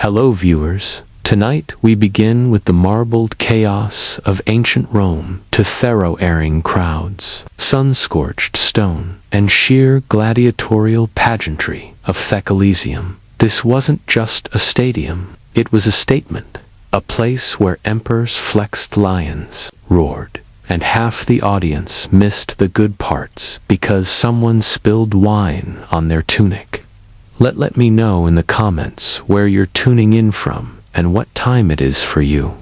Hello viewers, tonight we begin with the marbled chaos of ancient Rome to thorough-airing crowds, sun-scorched stone, and sheer gladiatorial pageantry of Thecalesium. This wasn't just a stadium, it was a statement, a place where emperors flexed lions, roared, and half the audience missed the good parts because someone spilled wine on their tunic. Let me know in the comments where you're tuning in from and what time it is for you.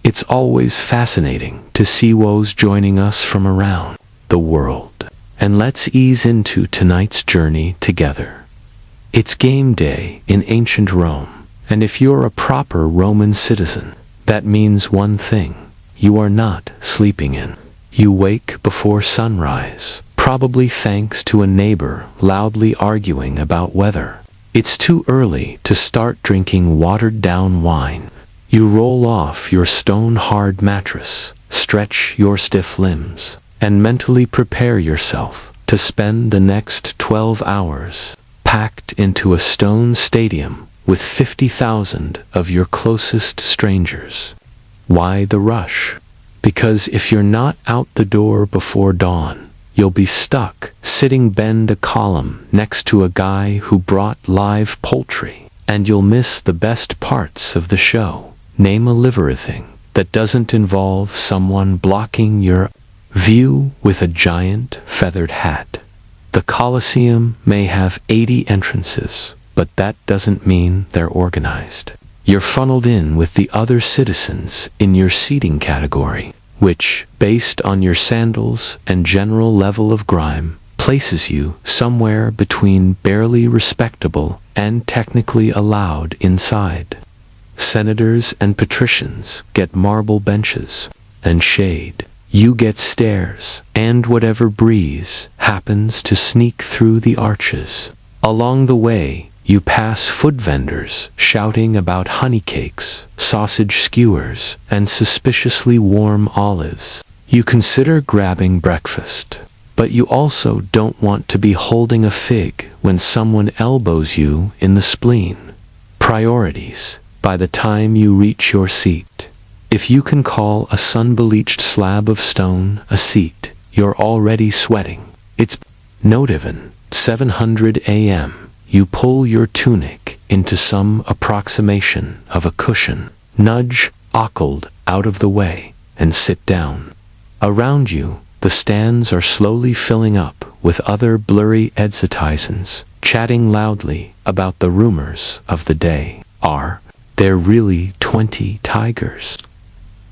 It's always fascinating to see woes joining us from around the world. And let's ease into tonight's journey together. It's game day in ancient Rome, and if you're a proper Roman citizen, that means one thing: you are not sleeping in. You wake before sunrise, probably thanks to a neighbor loudly arguing about weather. It's too early to start drinking watered-down wine. You roll off your stone-hard mattress, stretch your stiff limbs, and mentally prepare yourself to spend the next 12 hours packed into a stone stadium with 50,000 of your closest strangers. Why the rush? Because if you're not out the door before dawn, you'll be stuck sitting bend a column next to a guy who brought live poultry, and you'll miss the best parts of the show. Name a livery thing that doesn't involve someone blocking your view with a giant feathered hat. The Colosseum may have 80 entrances, but that doesn't mean they're organized. You're funneled in with the other citizens in your seating category, which, based on your sandals and general level of grime, places you somewhere between barely respectable and technically allowed inside. Senators and patricians get marble benches and shade. You get stairs and whatever breeze happens to sneak through the arches. Along the way, you pass food vendors shouting about honey cakes, sausage skewers, and suspiciously warm olives. You consider grabbing breakfast, but you also don't want to be holding a fig when someone elbows you in the spleen. Priorities. By the time you reach your seat, if you can call a sun-bleached slab of stone a seat, you're already sweating. It's not even 700 a.m. You pull your tunic into some approximation of a cushion, nudge Occult out of the way, and sit down. Around you, the stands are slowly filling up with other blurry citizens, chatting loudly about the rumors of the day. Are there really 20 tigers?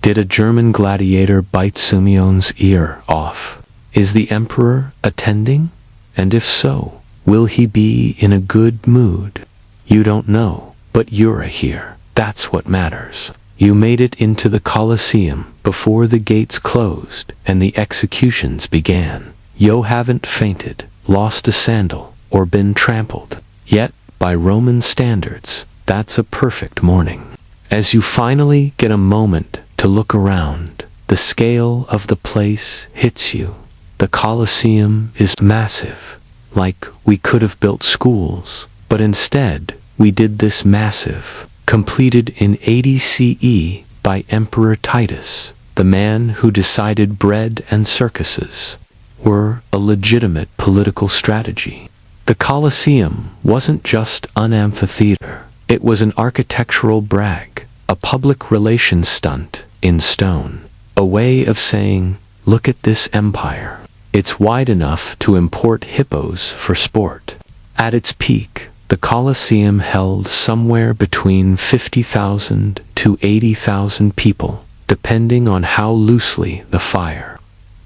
Did a German gladiator bite Sumion's ear off? Is the emperor attending? And if so, will he be in a good mood? You don't know, but you're here. That's what matters. You made it into the Colosseum before the gates closed and the executions began. You haven't fainted, lost a sandal, or been trampled. Yet, by Roman standards, that's a perfect morning. As you finally get a moment to look around, the scale of the place hits you. The Colosseum is massive. Like we could have built schools, but instead we did this massive, completed in 80 CE by Emperor Titus, the man who decided bread and circuses were a legitimate political strategy. The Colosseum wasn't just an amphitheater, it was an architectural brag, a public relations stunt in stone, a way of saying, look at this empire. It's wide enough to import hippos for sport. At its peak, the Colosseum held somewhere between 50,000 to 80,000 people, depending on how loosely the fire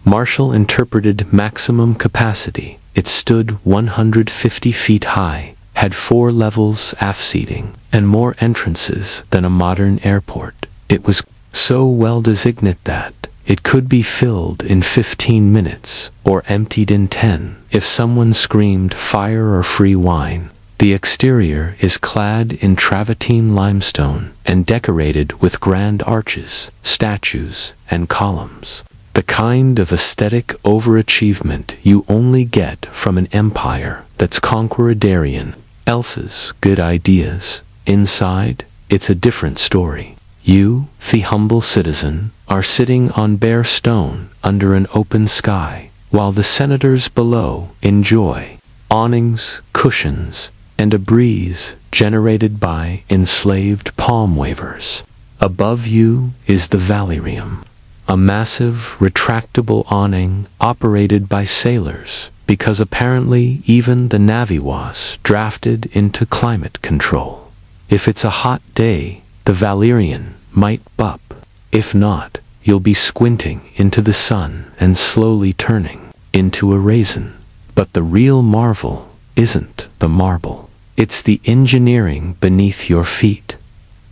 marshal interpreted maximum capacity. It stood 150 feet high, had 4 levels of seating, and more entrances than a modern airport. It was so well designated that it could be filled in 15 minutes, or emptied in 10, if someone screamed fire or free wine. The exterior is clad in travertine limestone and decorated with grand arches, statues, and columns. The kind of aesthetic overachievement you only get from an empire that's conqueridarian. Else's good ideas. Inside, it's a different story. You, the humble citizen, are sitting on bare stone under an open sky, while the senators below enjoy awnings, cushions, and a breeze generated by enslaved palm wavers. Above you is the Valerium, a massive, retractable awning operated by sailors, because apparently even the Navy was drafted into climate control. If it's a hot day, the Valerian might bup. If not, you'll be squinting into the sun and slowly turning into a raisin. But the real marvel isn't the marble. It's the engineering beneath your feet.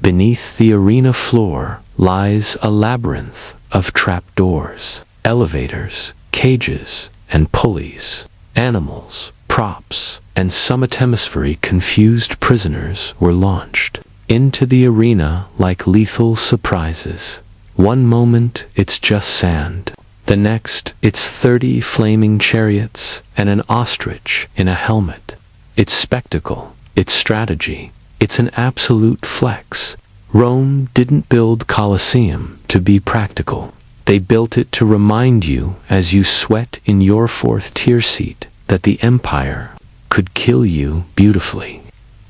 Beneath the arena floor lies a labyrinth of trapdoors, elevators, cages, and pulleys. Animals, props, and summit-hemispheric confused prisoners were launched into the arena like lethal surprises. One moment it's just sand. The next it's 30 flaming chariots and an ostrich in a helmet. It's spectacle, it's strategy, it's an absolute flex. Rome didn't build Colosseum to be practical. They built it to remind you as you sweat in your fourth-tier seat that the empire could kill you beautifully.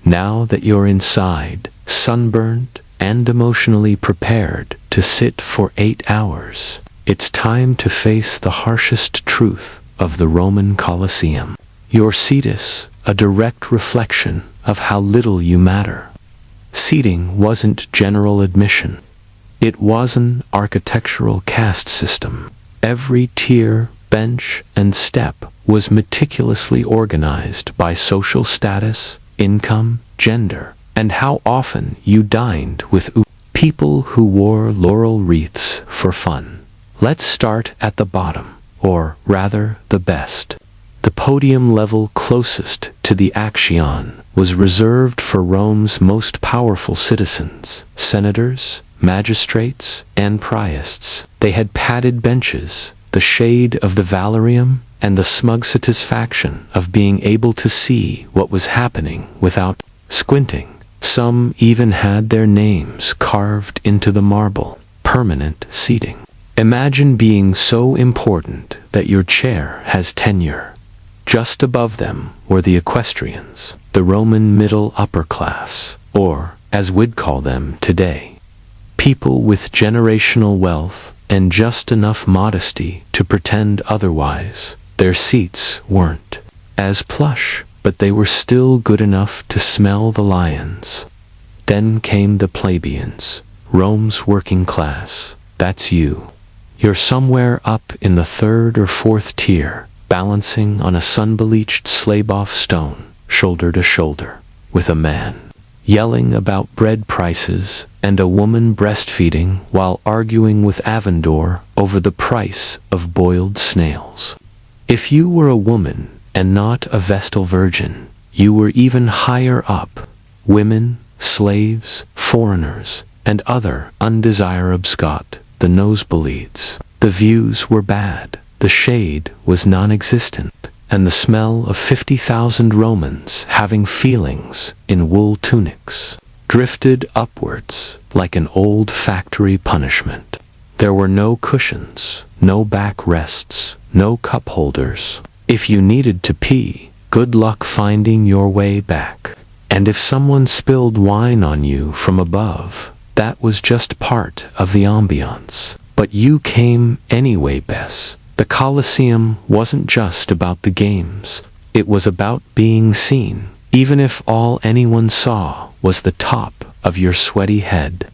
Now that you're inside, sunburned and emotionally prepared to sit for 8 hours, it's time to face the harshest truth of the Roman Colosseum. Your seat is a direct reflection of how little you matter. Seating wasn't general admission. It was an architectural caste system. Every tier, bench, and step was meticulously organized by social status, income, gender, and how often you dined with people who wore laurel wreaths for fun. Let's start at the bottom, or rather the best. The podium level closest to the Action was reserved for Rome's most powerful citizens, senators, magistrates, and priests. They had padded benches, the shade of the Valerium, and the smug satisfaction of being able to see what was happening without squinting. Some even had their names carved into the marble. Permanent seating. Imagine being so important that your chair has tenure. Just above them were the equestrians, the Roman middle upper class, or, as we'd call them today, people with generational wealth and just enough modesty to pretend otherwise. Their seats weren't as plush, but they were still good enough to smell the lions. Then came the plebeians, Rome's working class. That's you. You're somewhere up in the 3rd or 4th tier, balancing on a sun-bleached slab-off stone, shoulder to shoulder, with a man yelling about bread prices and a woman breastfeeding while arguing with Avendor over the price of boiled snails. If you were a woman and not a Vestal virgin, you were even higher up. Women, slaves, foreigners, and other undesirables got the nosebleeds. The views were bad, the shade was non-existent, and the smell of 50,000 Romans having feelings in wool tunics drifted upwards like an old factory punishment. There were no cushions, no backrests, no cup holders. If you needed to pee, good luck finding your way back. And if someone spilled wine on you from above, that was just part of the ambiance. But you came anyway, Bess. The Colosseum wasn't just about the games. It was about being seen, even if all anyone saw was the top of your sweaty head.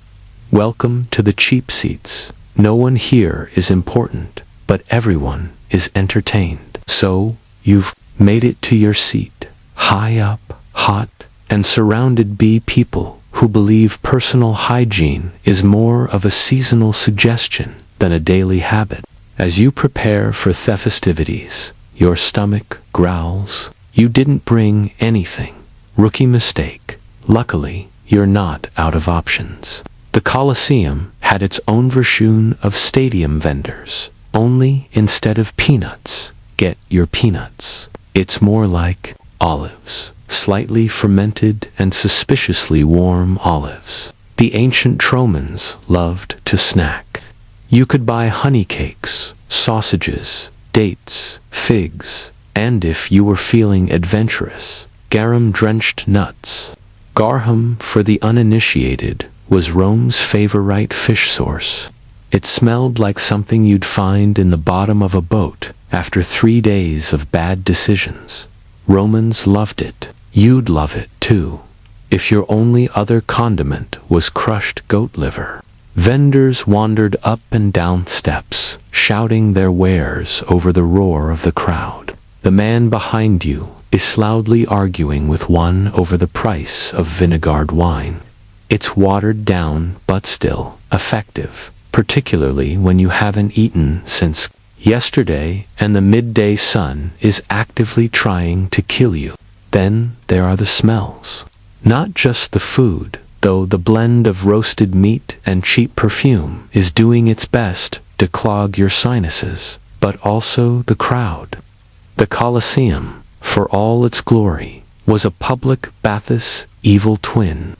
Welcome to the cheap seats. No one here is important, but everyone is entertained. So, you've made it to your seat, high up, hot, and surrounded by people who believe personal hygiene is more of a seasonal suggestion than a daily habit. As you prepare for the festivities, your stomach growls. You didn't bring anything. Rookie mistake. Luckily, you're not out of options. The Colosseum had its own version of stadium vendors, only instead of peanuts, get your peanuts. It's more like olives, slightly fermented and suspiciously warm olives. the ancient Romans loved to snack. You could buy honey cakes, sausages, dates, figs, and if you were feeling adventurous, garum-drenched nuts. Garum, for the uninitiated, was Rome's favorite fish source. It smelled like something you'd find in the bottom of a boat after 3 days of bad decisions. Romans loved it. You'd love it too, if your only other condiment was crushed goat liver. Vendors wandered up and down steps, shouting their wares over the roar of the crowd. The man behind you is loudly arguing with one over the price of vinegared wine. It's watered down but still effective, particularly when you haven't eaten since yesterday and the midday sun is actively trying to kill you. Then there are the smells. Not just the food, though the blend of roasted meat and cheap perfume is doing its best to clog your sinuses, but also the crowd. The Colosseum, for all its glory, was a public bathos evil twin.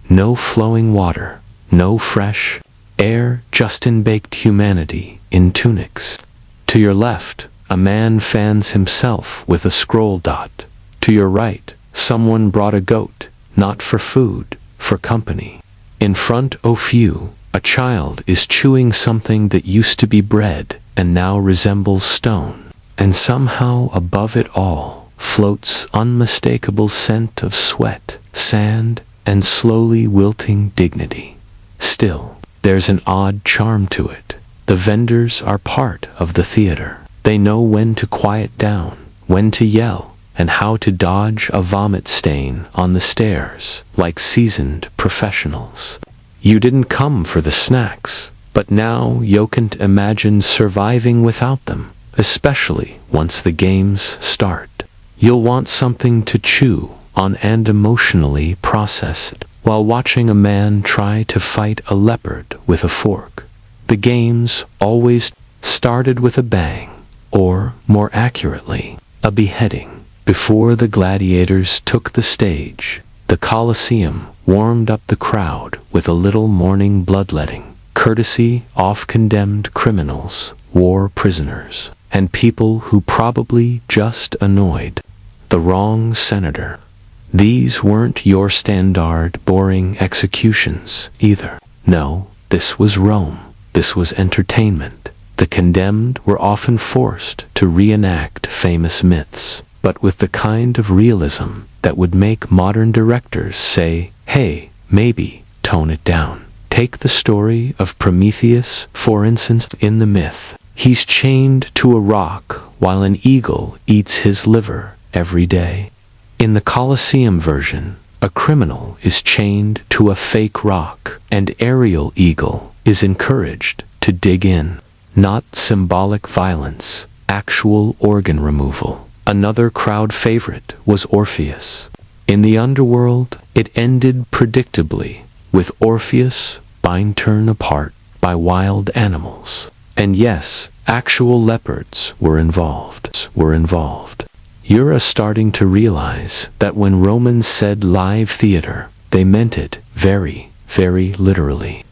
No flowing water, no fresh air, just in-baked humanity in tunics. To your left, a man fans himself with a scroll dot. To your right, someone brought a goat, not for food, for company. In front of you, a child is chewing something that used to be bread and now resembles stone. And somehow above it all floats unmistakable scent of sweat, sand, and slowly wilting dignity. Still, there's an odd charm to it. The vendors are part of the theater. They know when to quiet down, when to yell, and how to dodge a vomit stain on the stairs, like seasoned professionals. You didn't come for the snacks, but now you can't imagine surviving without them, especially once the games start. You'll want something to chew on and emotionally process it, while watching a man try to fight a leopard with a fork. The games always started with a bang, or, more accurately, a beheading. Before the gladiators took the stage, the Colosseum warmed up the crowd with a little morning bloodletting, courtesy of condemned criminals, war prisoners, and people who probably just annoyed the wrong senator. These weren't your standard boring executions either. No, this was Rome. This was entertainment. The condemned were often forced to reenact famous myths, but with the kind of realism that would make modern directors say, hey, maybe tone it down. Take the story of Prometheus, for instance. In the myth, he's chained to a rock while an eagle eats his liver every day. In the Colosseum version, a criminal is chained to a fake rock, and Ariel Eagle is encouraged to dig in. Not symbolic violence, actual organ removal. Another crowd favorite was Orpheus. In the underworld, it ended predictably, with Orpheus being torn apart by wild animals. And yes, actual leopards were involved. You're starting to realize that when Romans said live theater, they meant it very, very literally.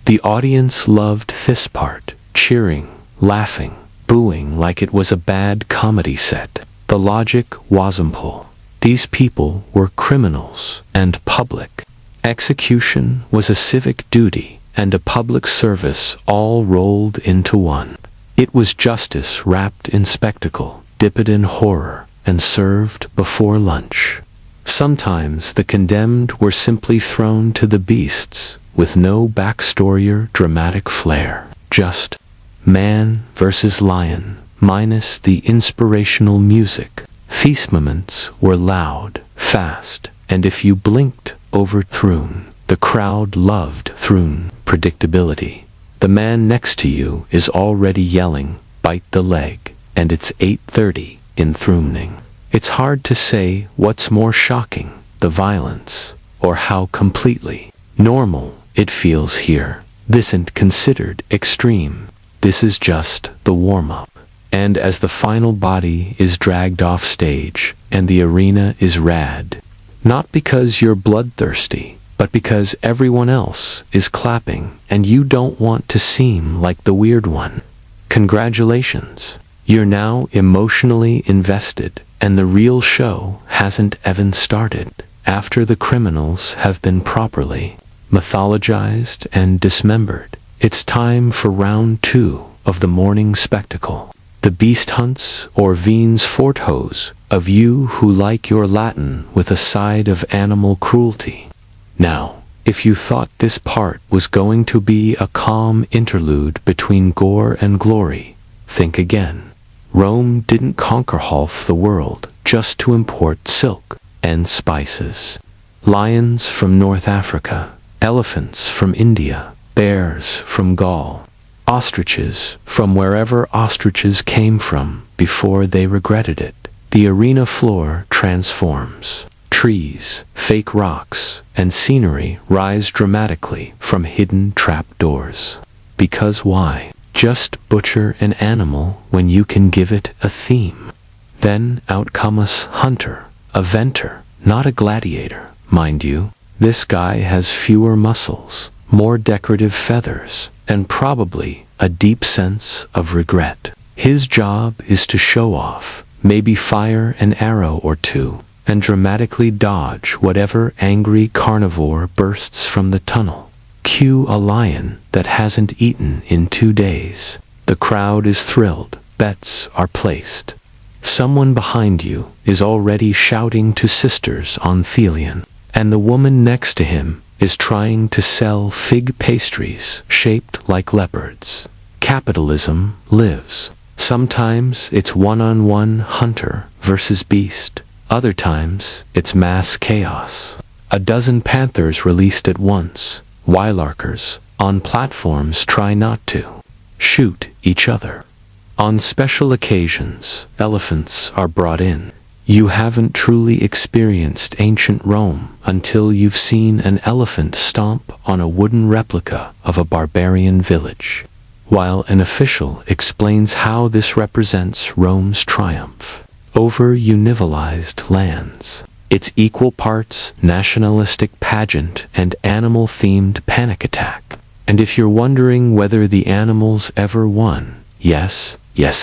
The audience loved this part, cheering, laughing, booing like it was a bad comedy set. The logic was simple. These people were criminals and public. Execution was a civic duty and a public service all rolled into one. It was justice wrapped in spectacle, dipped in horror, and served before lunch. Sometimes the condemned were simply thrown to the beasts, with no backstory or dramatic flair. Just man versus lion, minus the inspirational music. Feast moments were loud, fast, and if you blinked over Thrune, the crowd loved Thrune predictability. The man next to you is already yelling, bite the leg, and it's 8:30 in Thruning. It's hard to say what's more shocking, the violence, or how completely normal it feels here. This isn't considered extreme. This is just the warm-up. And as the final body is dragged off stage and the arena is rad, not because you're bloodthirsty, but because everyone else is clapping and you don't want to seem like the weird one. Congratulations, you're now emotionally invested, and the real show hasn't even started. After the criminals have been properly mythologized and dismembered, it's time for round 2 of the morning spectacle. The beast hunts or vines fortos of you who like your Latin with a side of animal cruelty. Now, if you thought this part was going to be a calm interlude between gore and glory, think again. Rome didn't conquer half the world just to import silk and spices. Lions from North Africa, elephants from India, bears from Gaul, ostriches from wherever ostriches came from before they regretted it. The arena floor transforms. Trees, fake rocks, and scenery rise dramatically from hidden trapdoors. Because why? Just butcher an animal when you can give it a theme. Then out comes hunter, a venter, not a gladiator, mind you. This guy has fewer muscles, more decorative feathers, and probably a deep sense of regret. His job is to show off, maybe fire an arrow or two, and dramatically dodge whatever angry carnivore bursts from the tunnel. Cue a lion that hasn't eaten in 2 days. The crowd is thrilled, bets are placed. Someone behind you is already shouting to sisters on Thelion, and the woman next to him is trying to sell fig pastries shaped like leopards. Capitalism lives. Sometimes it's one-on-one hunter versus beast. Other times, it's mass chaos. A dozen panthers released at once. Wylarkers on platforms try not to shoot each other. On special occasions, elephants are brought in. You haven't truly experienced ancient Rome until you've seen an elephant stomp on a wooden replica of a barbarian village, while an official explains how this represents Rome's triumph over univilized lands. It's equal parts nationalistic pageant and animal-themed panic attack. And if you're wondering whether the animals ever won, yes,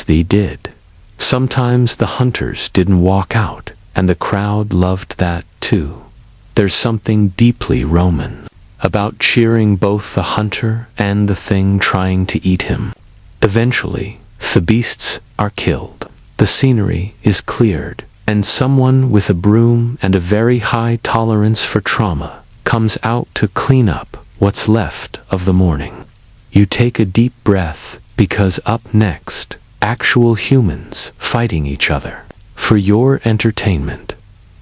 they did. Sometimes the hunters didn't walk out, and the crowd loved that too. There's something deeply Roman about cheering both the hunter and the thing trying to eat him. Eventually, the beasts are killed. The scenery is cleared, and someone with a broom and a very high tolerance for trauma comes out to clean up what's left of the morning. You take a deep breath, because up next, actual humans fighting each other. For your entertainment,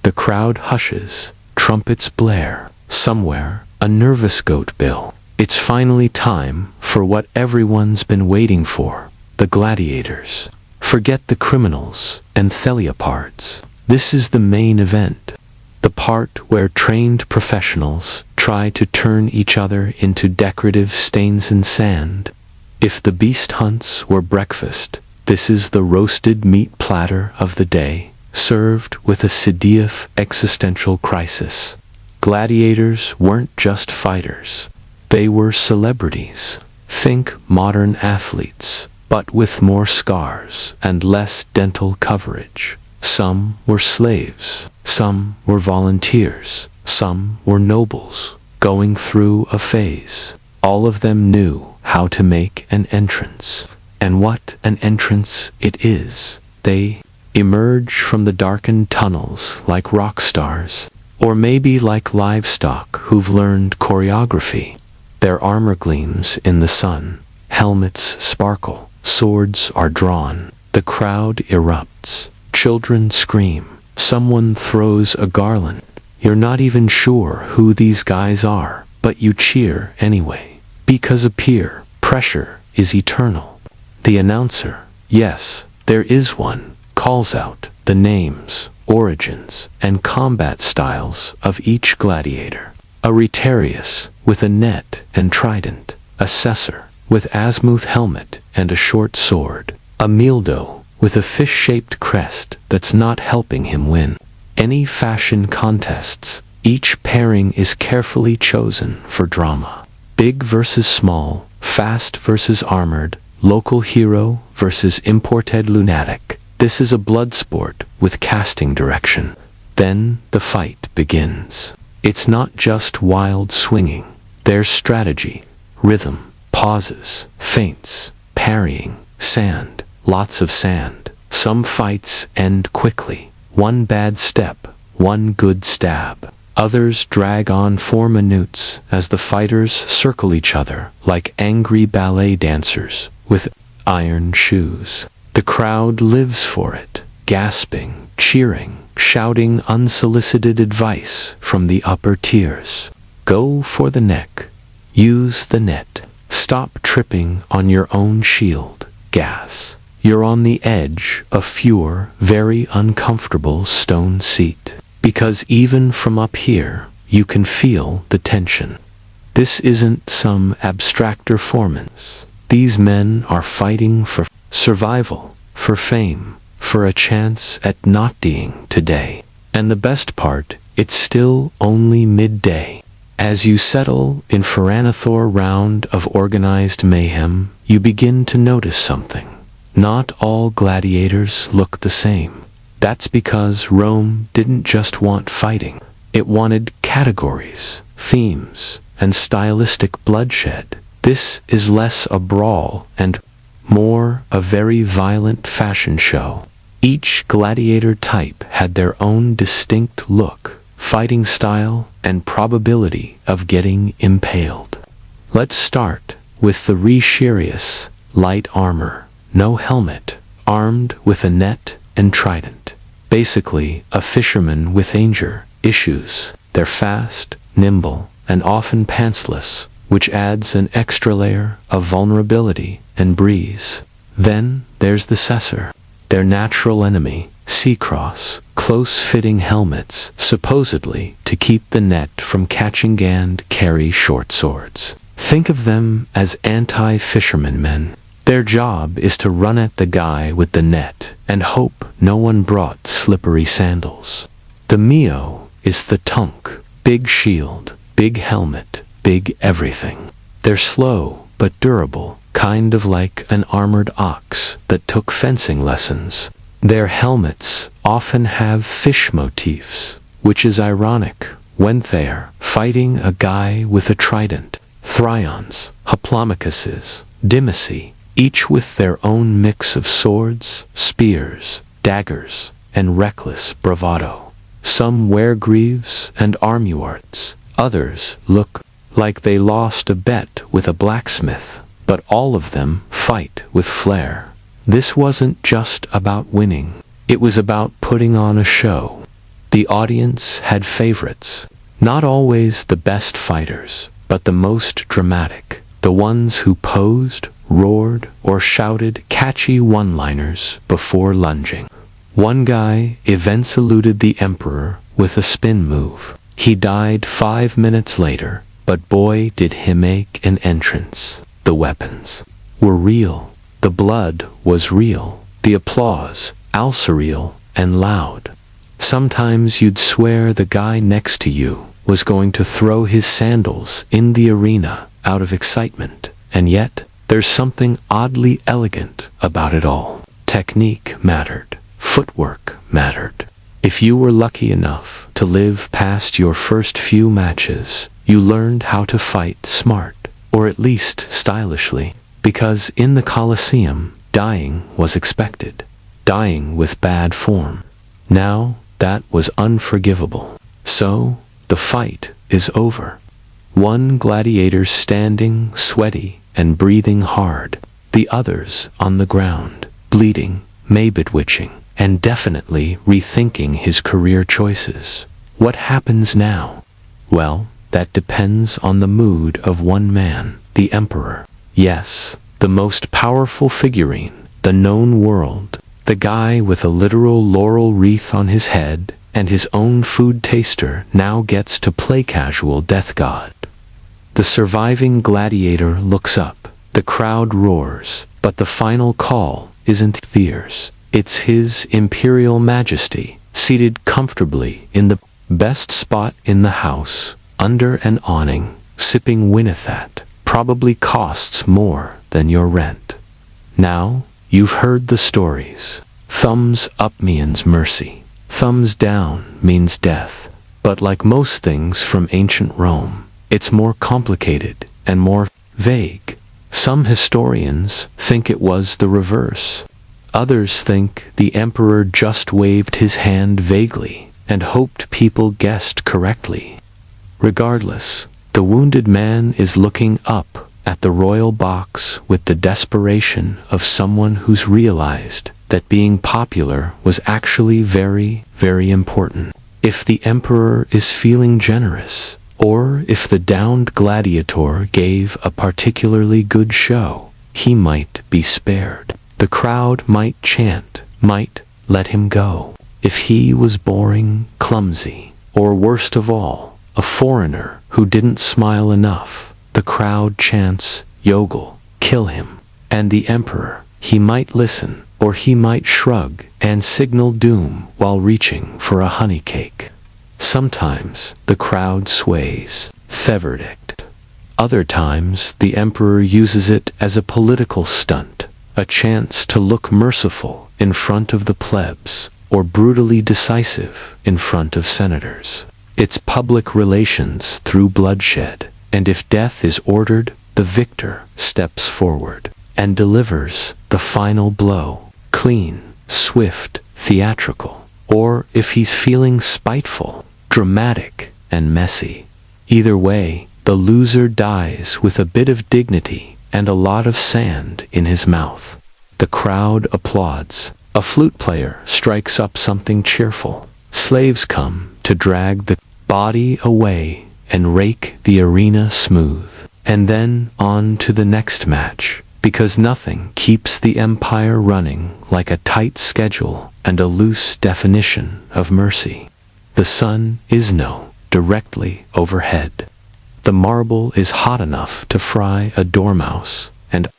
the crowd hushes, trumpets blare. Somewhere, a nervous goat bill. It's finally time for what everyone's been waiting for, the gladiators. Forget the criminals and theliopards. This is the main event. The part where trained professionals try to turn each other into decorative stains in sand. If the beast hunts were breakfast, this is the roasted meat platter of the day, served with a sedative existential crisis. Gladiators weren't just fighters. They were celebrities. Think modern athletes, but with more scars and less dental coverage. Some were slaves. Some were volunteers. Some were nobles, going through a phase. All of them knew how to make an entrance. And what an entrance it is. They emerge from the darkened tunnels like rock stars, or maybe like livestock who've learned choreography. Their armor gleams in the sun, helmets sparkle, swords are drawn, the crowd erupts, children scream, someone throws a garland. You're not even sure who these guys are, but you cheer anyway. Because peer pressure is eternal. The announcer, yes, there is one, calls out the names, origins, and combat styles of each gladiator. A Retiarius with a net and trident, a Caesar with azimuth helmet and a short sword, a Mildo with a fish-shaped crest that's not helping him win any fashion contests, Each pairing is carefully chosen for drama. Big versus small, fast versus armored, local hero versus imported lunatic. This is a blood sport with casting direction. Then the fight begins. It's not just wild swinging. There's strategy, rhythm, pauses, feints, parrying, sand, lots of sand. Some fights end quickly. One bad step, one good stab. Others drag on for minutes as the fighters circle each other like angry ballet dancers with iron shoes. The crowd lives for it, gasping, cheering, shouting unsolicited advice from the upper tiers. Go for the neck. Use the net. Stop tripping on your own shield. Gas. You're on the edge of your very uncomfortable stone seat. Because even from up here, you can feel the tension. This isn't some abstract performance. These men are fighting for survival, for fame, for a chance at not dying today. And the best part, it's still only midday. As you settle in Feranathor round of organized mayhem, you begin to notice something. Not all gladiators look the same. That's because Rome didn't just want fighting. It wanted categories, themes, and stylistic bloodshed. This is less a brawl and more a very violent fashion show. Each gladiator type had their own distinct look, fighting style, and probability of getting impaled. Let's start with the Retiarius, light armor, no helmet, armed with a net and trident. Basically, a fisherman with danger issues. They're fast, nimble, and often pantsless, which adds an extra layer of vulnerability and breeze. Then there's the Cesar, their natural enemy, sea-cross, close-fitting helmets, supposedly to keep the net from catching and carry short swords. Think of them as anti-fisherman men. Their job is to run at the guy with the net and hope no one brought slippery sandals. The Mio is the Tunk, big shield, big helmet, big everything. They're slow but durable, kind of like an armored ox that took fencing lessons. Their helmets often have fish motifs, which is ironic when they're fighting a guy with a trident. Thryons, Hoplomachuses, Dimisi, each with their own mix of swords, spears, daggers, and reckless bravado. Some wear greaves and armurets. Others look like they lost a bet with a blacksmith, but all of them fight with flair. This wasn't just about winning. It was about putting on a show. The audience had favorites. Not always the best fighters, but the most dramatic. The ones who posed, roared, or shouted catchy one-liners before lunging. One guy even saluted the emperor with a spin move. He died 5 minutes later, but boy did he make an entrance. The weapons were real. The blood was real. The applause, surreal and loud. Sometimes you'd swear the guy next to you was going to throw his sandals in the arena out of excitement. And yet, there's something oddly elegant about it all. Technique mattered. Footwork mattered. If you were lucky enough to live past your first few matches, you learned how to fight smart, or at least stylishly, because in the Colosseum, dying was expected. Dying with bad form. Now, that was unforgivable. So, the fight is over. One gladiator standing, sweaty, and breathing hard. The others on the ground, bleeding, maybe-twitching, and definitely rethinking his career choices. What happens now? Well, that depends on the mood of one man, the emperor. Yes, the most powerful figurine, the known world. The guy with a literal laurel wreath on his head and his own food taster now gets to play casual death god. The surviving gladiator looks up. The crowd roars, but the final call isn't theirs. It's his imperial majesty, seated comfortably in the Best spot in the house, under an awning, sipping Winnethat, probably costs more than your rent. Now, you've heard the stories. Thumbs up means mercy. Thumbs down means death. But like most things from ancient Rome, it's more complicated and more vague. Some historians think it was the reverse. Others think the emperor just waved his hand vaguely and hoped people guessed correctly. Regardless, the wounded man is looking up at the royal box with the desperation of someone who's realized that being popular was actually very, very important. If the emperor is feeling generous, or if the downed gladiator gave a particularly good show, he might be spared. The crowd might chant, might let him go. If he was boring, clumsy, or worst of all, a foreigner who didn't smile enough, the crowd chants, Yogel, kill him. And the emperor, he might listen, or he might shrug and signal doom while reaching for a honey cake. Sometimes the crowd sways, verdict. Other times the emperor uses it as a political stunt, a chance to look merciful in front of the plebs, or brutally decisive in front of senators. It's public relations through bloodshed, and if death is ordered, the victor steps forward and delivers the final blow, clean, swift, theatrical. Or if he's feeling spiteful, dramatic, and messy. Either way, the loser dies with a bit of dignity and a lot of sand in his mouth. The crowd applauds. A flute player strikes up something cheerful. Slaves come to drag the body away and rake the arena smooth. And then on to the next match, because nothing keeps the empire running like a tight schedule and a loose definition of mercy. The sun is directly overhead. The marble is hot enough to fry a dormouse, and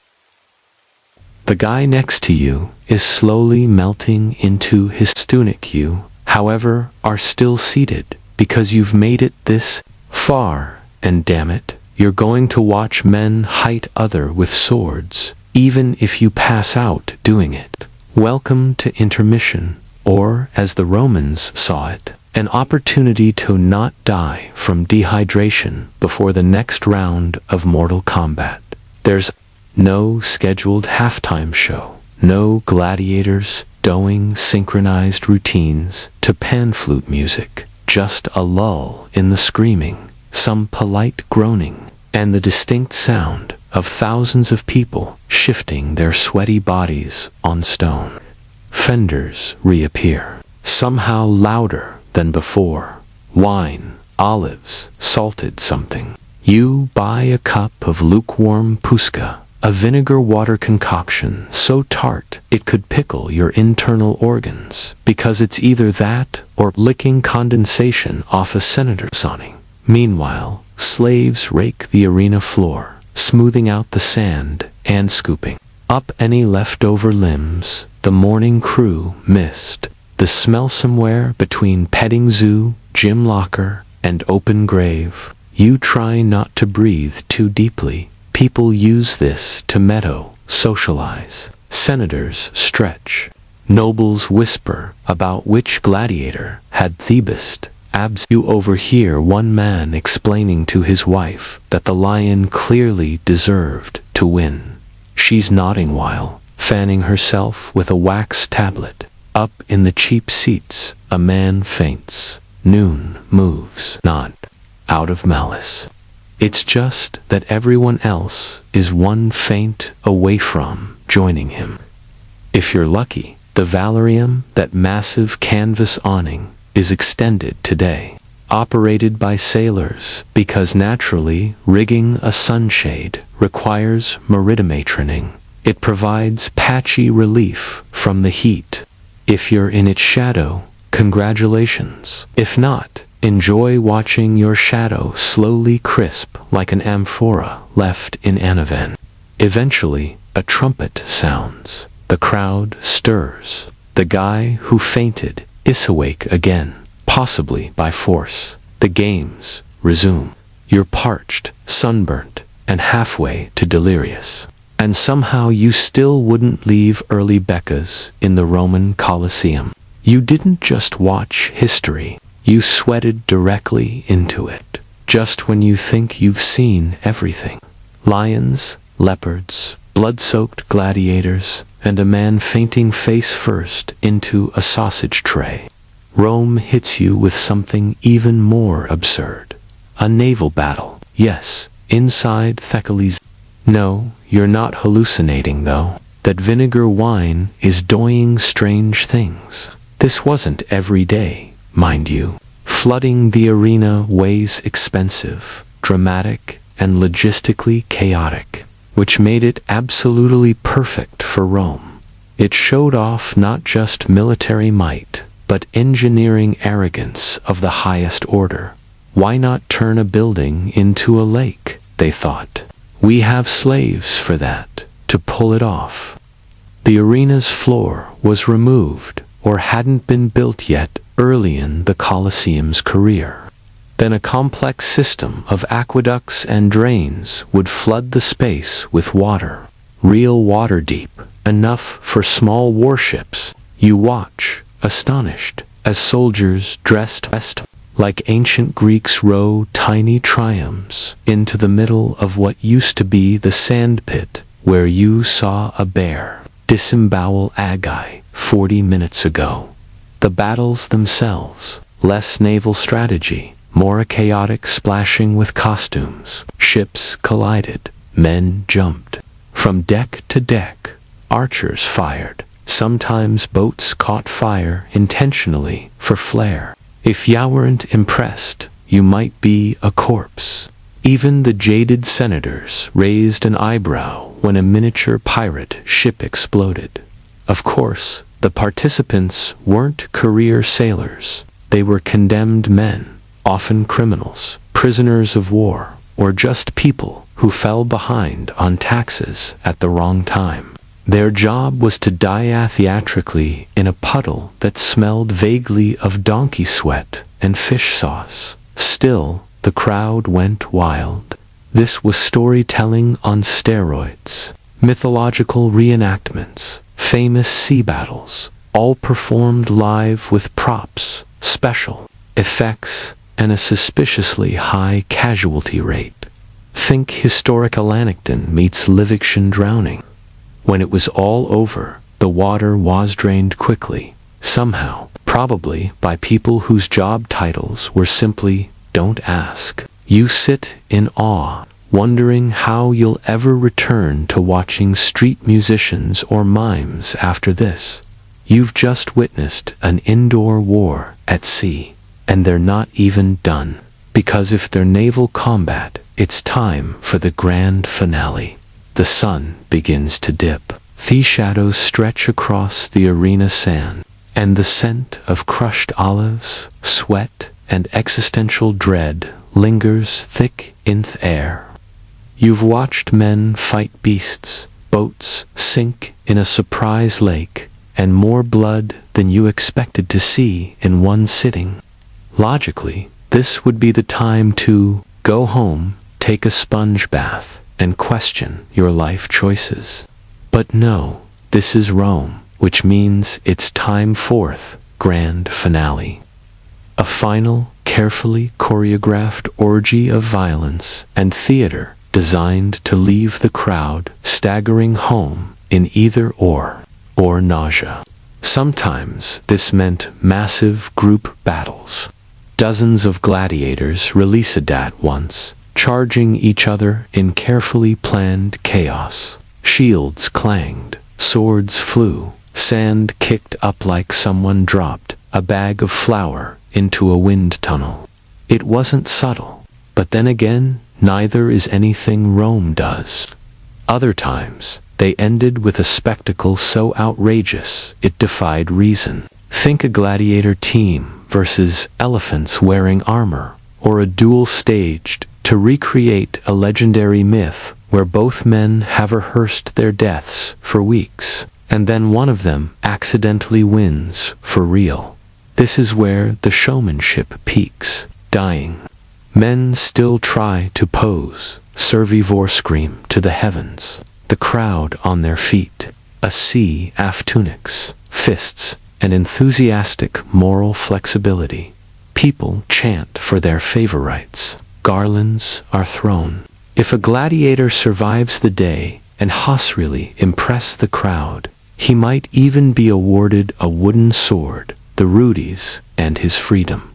the guy next to you is slowly melting into his tunic. You, however, are still seated because you've made it this far, and damn it, you're going to watch men hit other with swords, even if you pass out doing it. Welcome to intermission, or as the Romans saw it, an opportunity to not die from dehydration before the next round of Mortal Kombat. There's no scheduled halftime show, no gladiators doing synchronized routines to pan flute music, just a lull in the screaming, some polite groaning, and the distinct sound of thousands of people shifting their sweaty bodies on stone. Fenders reappear, somehow louder than before. Wine, olives, salted something. You buy a cup of lukewarm puska, a vinegar water concoction so tart it could pickle your internal organs, because it's either that or licking condensation off a senator's awning. Meanwhile, slaves rake the arena floor, smoothing out the sand and scooping up any leftover limbs the morning crew missed. The smell somewhere between petting zoo, gym locker, and open grave. You try not to breathe too deeply. People use this to meadow, socialize. Senators stretch. Nobles whisper about which gladiator had the best abs. You overhear one man explaining to his wife that the lion clearly deserved to win. She's nodding while fanning herself with a wax tablet. Up in the cheap seats, a man faints. Noon moves, not out of malice. It's just that everyone else is one feint away from joining him. If you're lucky, the Valerium, that massive canvas awning, is extended today, operated by sailors, because naturally rigging a sunshade requires maritimatroning. It provides patchy relief from the heat. If you're in its shadow, congratulations. If not, enjoy watching your shadow slowly crisp like an amphora left in Anaven. Eventually, a trumpet sounds. The crowd stirs. The guy who fainted is awake again, possibly by force. The games resume. You're parched, sunburnt, and halfway to delirious. And somehow you still wouldn't leave early Becca's in the Roman Colosseum. You didn't just watch history, you sweated directly into it. Just when you think you've seen everything. Lions, leopards, blood-soaked gladiators, and a man fainting face first into a sausage tray. Rome hits you with something even more absurd. A naval battle, yes, inside Thessaly's. No, you're not hallucinating though. That vinegar wine is doing strange things. This wasn't every day, mind you. Flooding the arena ways expensive, dramatic, and logistically chaotic, which made it absolutely perfect for Rome. It showed off not just military might, but engineering arrogance of the highest order. Why not turn a building into a lake, they thought. We have slaves for that, to pull it off. The arena's floor was removed, or hadn't been built yet early in the Colosseum's career. Then a complex system of aqueducts and drains would flood the space with water. Real water deep, enough for small warships. You watch, astonished, as soldiers dressed like ancient Greeks row tiny triumphs into the middle of what used to be the sandpit where you saw a bear disembowel Agi 40 minutes ago. The battles themselves, less naval strategy, more a chaotic splashing with costumes. Ships collided, men jumped. From deck to deck, archers fired. Sometimes boats caught fire intentionally for flair. If ya weren't impressed, you might be a corpse. Even the jaded senators raised an eyebrow when a miniature pirate ship exploded. Of course, the participants weren't career sailors. They were condemned men, often criminals, prisoners of war, or just people who fell behind on taxes at the wrong time. Their job was to die theatrically in a puddle that smelled vaguely of donkey sweat and fish sauce. Still, the crowd went wild. This was storytelling on steroids. Mythological reenactments, famous sea battles, all performed live with props, special effects, and a suspiciously high casualty rate. Think historic Alanacton meets Livingston drowning. When it was all over, the water was drained quickly, somehow, probably by people whose job titles were simply, "Don't ask." You sit in awe, wondering how you'll ever return to watching street musicians or mimes after this. You've just witnessed an indoor war at sea, and they're not even done. Because if they're naval combat, it's time for the grand finale. The sun begins to dip. The shadows stretch across the arena sand, and the scent of crushed olives, sweat, and existential dread lingers thick in the air. You've watched men fight beasts, boats sink in a surprise lake, and more blood than you expected to see in one sitting. Logically, this would be the time to go home, take a sponge bath, and question your life choices. But no, this is Rome, which means it's time for the grand finale. A final, carefully choreographed orgy of violence and theater designed to leave the crowd staggering home in either or nausea. Sometimes this meant massive group battles. Dozens of gladiators released at once, charging each other in carefully planned chaos. Shields clanged, swords flew, sand kicked up like someone dropped a bag of flour into a wind tunnel. It wasn't subtle, but then again, neither is anything Rome does. Other times, they ended with a spectacle so outrageous it defied reason. Think a gladiator team versus elephants wearing armor, or a duel staged to recreate a legendary myth where both men have rehearsed their deaths for weeks, and then one of them accidentally wins for real. This is where the showmanship peaks. Dying. Men still try to pose, servivore scream to the heavens. The crowd on their feet, a sea of tunics, fists, and enthusiastic moral flexibility. People chant for their favorites. Garlands are thrown. If a gladiator survives the day and has really impressed the crowd, he might even be awarded a wooden sword, the rudies, and his freedom.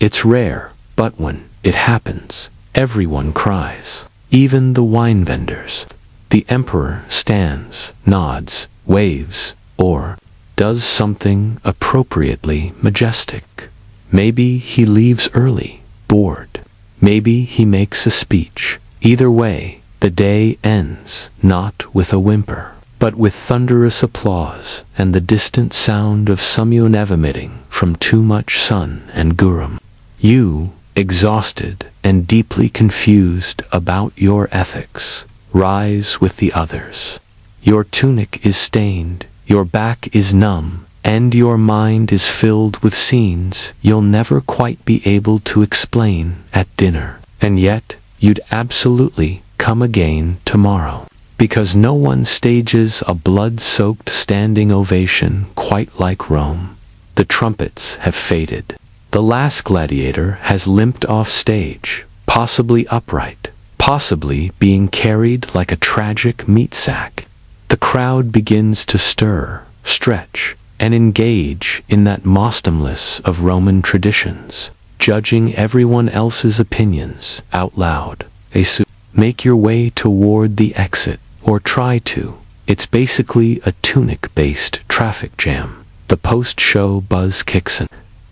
It's rare, but when it happens, everyone cries, even the wine vendors. The emperor stands, nods, waves, or does something appropriately majestic. Maybe he leaves early, bored. Maybe he makes a speech. Either way, the day ends, not with a whimper, but with thunderous applause and the distant sound of Samyonev emitting from too much sun and Gurum. You, exhausted and deeply confused about your ethics, rise with the others. Your tunic is stained, your back is numb, and your mind is filled with scenes you'll never quite be able to explain at dinner. And yet, you'd absolutely come again tomorrow. Because no one stages a blood-soaked standing ovation quite like Rome. The trumpets have faded. The last gladiator has limped off stage, possibly upright, possibly being carried like a tragic meat sack. The crowd begins to stir, stretch, and engage in that masterless of Roman traditions, judging everyone else's opinions out loud. Make your way toward the exit, or try to. It's basically a tunic-based traffic jam. The post-show buzz kicks in.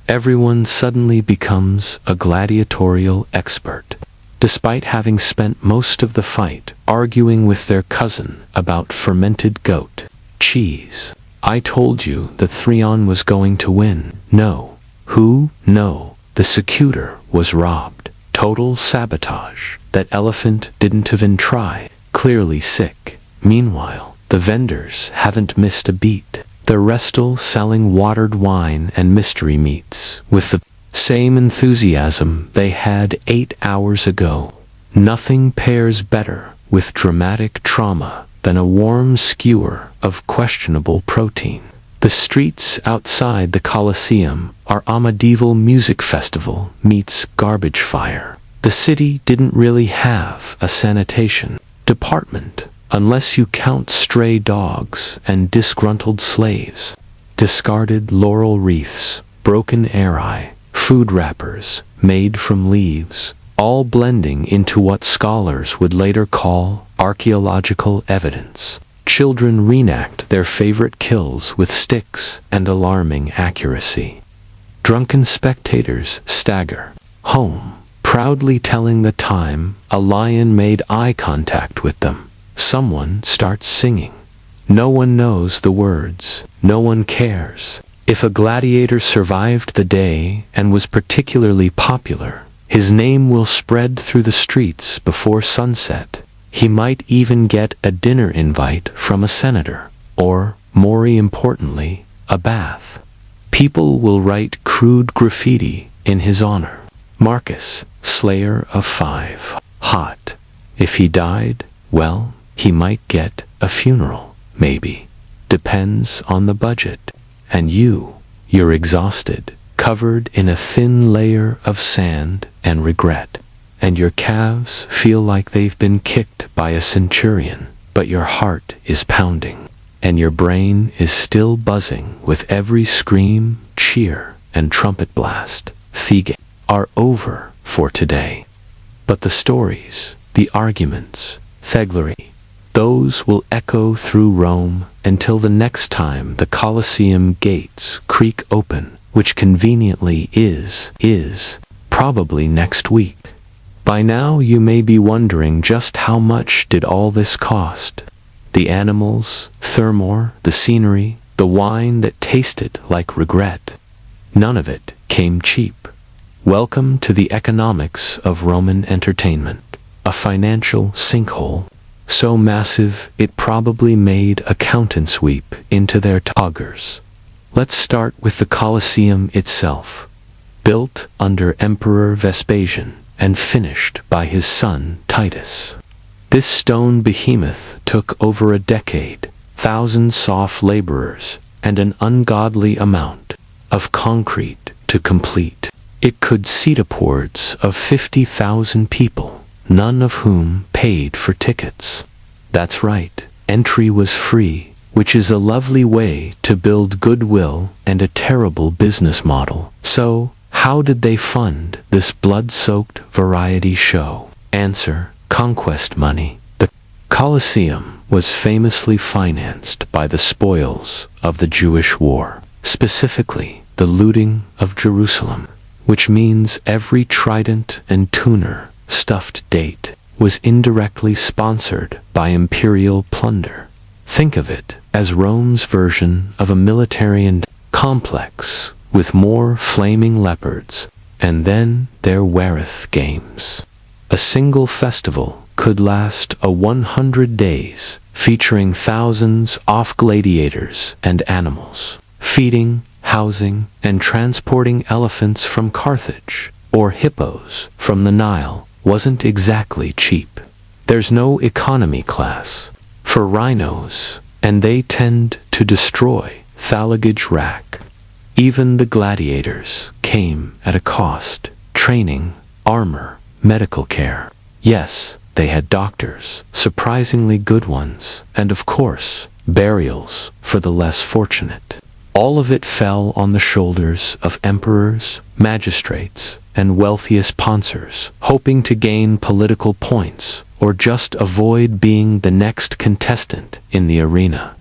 Everyone suddenly becomes a gladiatorial expert, despite having spent most of the fight arguing with their cousin about fermented goat cheese. I told you that Threon was going to win. No. Who? No. The secutor was robbed. Total sabotage. That elephant didn't even try. Clearly sick. Meanwhile, the vendors haven't missed a beat. They're still selling watered wine and mystery meats with the same enthusiasm they had 8 hours ago. Nothing pairs better with dramatic trauma than a warm skewer of questionable protein. The streets outside the Colosseum are a medieval music festival meets garbage fire. The city didn't really have a sanitation department, unless you count stray dogs and disgruntled slaves. Discarded laurel wreaths, broken airi, food wrappers made from leaves, all blending into what scholars would later call archaeological evidence. Children reenact their favorite kills with sticks and alarming accuracy. Drunken spectators stagger home, proudly telling the time a lion made eye contact with them. Someone starts singing. No one knows the words. No one cares. If a gladiator survived the day and was particularly popular, his name will spread through the streets before sunset. He might even get a dinner invite from a senator, or, more importantly, a bath. People will write crude graffiti in his honor. Marcus, Slayer of 5. Hot. If he died, well, he might get a funeral, maybe. Depends on the budget. And you're exhausted, covered in a thin layer of sand and regret. And your calves feel like they've been kicked by a centurion, but your heart is pounding, and your brain is still buzzing with every scream, cheer, and trumpet blast. Thige are over for today. But the stories, the arguments, theglery, those will echo through Rome until the next time the Colosseum gates creak open, which conveniently is probably next week. By now you may be wondering just how much did all this cost? The animals, thermore, the scenery, the wine that tasted like regret. None of it came cheap. Welcome to the economics of Roman entertainment, a financial sinkhole so massive it probably made accountants weep into their toggers. Let's start with the Colosseum itself. Built under Emperor Vespasian and finished by his son Titus. This stone behemoth took over a decade, thousands soft laborers, and an ungodly amount of concrete to complete. It could seat upwards of 50,000 people, none of whom paid for tickets. That's right, entry was free, which is a lovely way to build goodwill and a terrible business model. So, how did they fund this blood-soaked variety show? Answer: conquest money. The Colosseum was famously financed by the spoils of the Jewish war, specifically the looting of Jerusalem, which means every trident and tuner stuffed date was indirectly sponsored by imperial plunder. Think of it as Rome's version of a military complex with more flaming leopards, and then there wereth games. A single festival could last 100 days, featuring thousands of gladiators and animals, feeding, housing, and transporting elephants from Carthage, or hippos from the Nile, wasn't exactly cheap. There's no economy class for rhinos, and they tend to destroy the luggage rack. Even the gladiators came at a cost: training, armor, medical care. Yes, they had doctors, surprisingly good ones, and of course, burials for the less fortunate. All of it fell on the shoulders of emperors, magistrates, and wealthiest sponsors, hoping to gain political points or just avoid being the next contestant in the arena.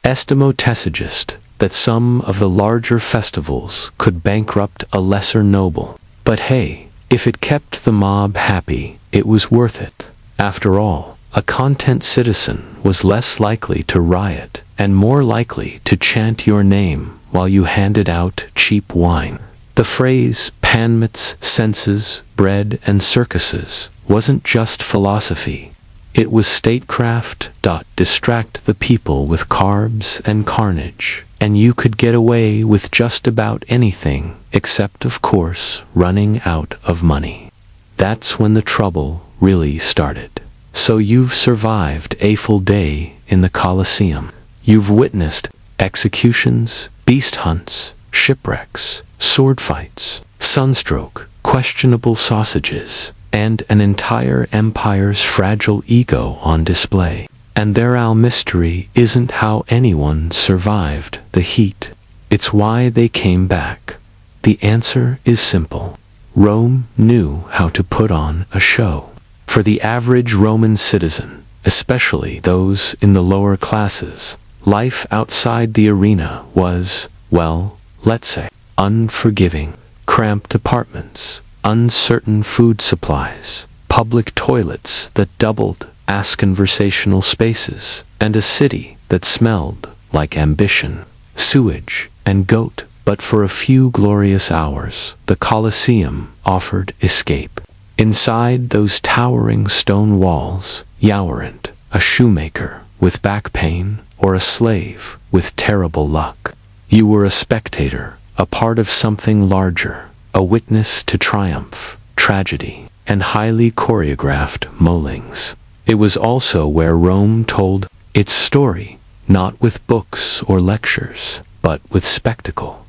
Estimo Tessigist that some of the larger festivals could bankrupt a lesser noble. But hey, if it kept the mob happy, it was worth it. After all, a content citizen was less likely to riot and more likely to chant your name while you handed out cheap wine. The phrase "panmits, senses, bread, and circuses" wasn't just philosophy. It was statecraft. Distract the people with carbs and carnage, and you could get away with just about anything, except of course running out of money. That's when the trouble really started. So you've survived a full day in the Colosseum. You've witnessed executions, beast hunts, shipwrecks, sword fights, sunstroke, questionable sausages, and an entire empire's fragile ego on display. And their mystery isn't how anyone survived the heat. It's why they came back. The answer is simple. Rome knew how to put on a show. For the average Roman citizen, especially those in the lower classes, life outside the arena was, well, let's say, unforgiving. Cramped apartments, uncertain food supplies, public toilets that doubled as conversational spaces, and a city that smelled like ambition, sewage, and goat. But for a few glorious hours, the Colosseum offered escape. Inside those towering stone walls, you weren't a shoemaker with back pain or a slave with terrible luck. You were a spectator, a part of something larger, a witness to triumph, tragedy, and highly choreographed maulings. It was also where Rome told its story, not with books or lectures, but with spectacle.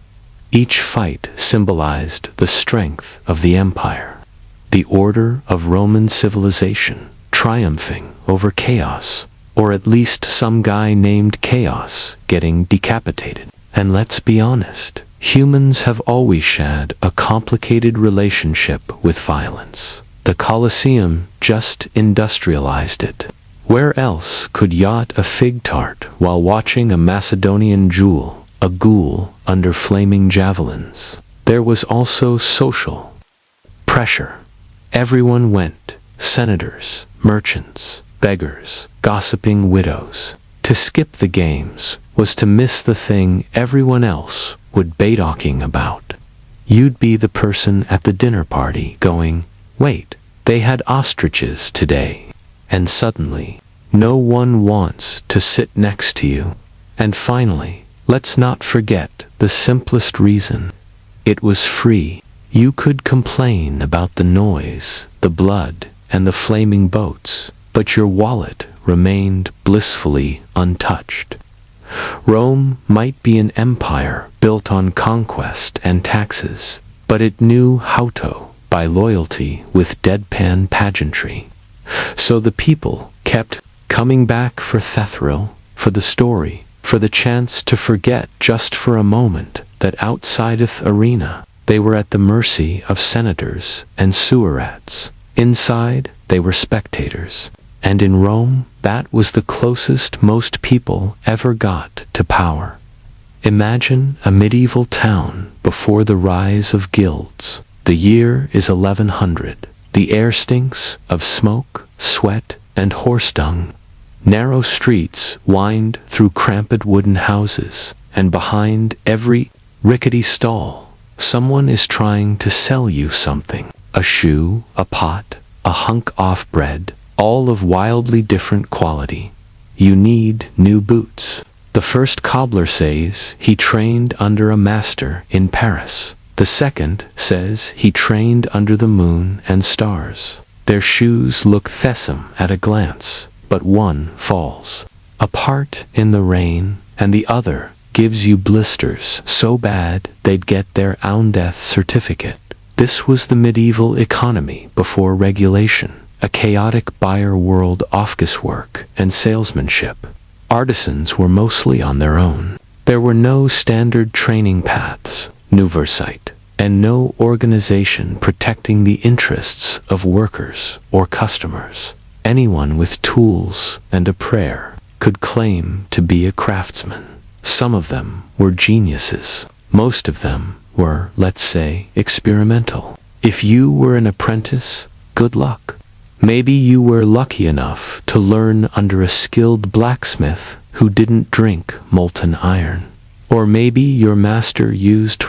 Each fight symbolized the strength of the empire, the order of Roman civilization, triumphing over chaos, or at least some guy named Chaos getting decapitated. And let's be honest, humans have always had a complicated relationship with violence. The Colosseum just industrialized it. Where else could yacht a fig tart while watching a Macedonian jewel, a ghoul under flaming javelins? There was also social pressure. Everyone went, senators, merchants, beggars, gossiping widows. To skip the games was to miss the thing everyone else would be talking about. You'd be the person at the dinner party going, "Wait, they had ostriches today." And suddenly, no one wants to sit next to you. And finally, Let's not forget the simplest reason. It was free. You could complain about the noise, the blood, and the flaming boats, but your wallet remained blissfully untouched. Rome might be an empire built on conquest and taxes, but it knew how to buy loyalty with deadpan pageantry. So the people kept coming back for the thrill, for the story, for the chance to forget just for a moment that outside the arena they were at the mercy of senators and sewer rats. Inside they were spectators. And in Rome, that was the closest most people ever got to power. Imagine a medieval town before the rise of guilds. The year is 1100. The air stinks of smoke, sweat, and horse dung. Narrow streets wind through cramped wooden houses, and behind every rickety stall, someone is trying to sell you something. A shoe, a pot, a hunk of bread, all of wildly different quality. You need new boots. The first cobbler says he trained under a master in Paris. The second says he trained under the moon and stars. Their shoes look thesome at a glance, but one falls apart in the rain, and the other gives you blisters so bad they'd get their own death certificate. This was the medieval economy before regulation, a chaotic buyer world of guesswork and salesmanship. Artisans were mostly on their own. There were no standard training paths, no oversight, and no organization protecting the interests of workers or customers. Anyone with tools and a prayer could claim to be a craftsman. Some of them were geniuses. Most of them were, let's say, experimental. If you were an apprentice, good luck. Maybe you were lucky enough to learn under a skilled blacksmith who didn't drink molten iron. Or maybe your master used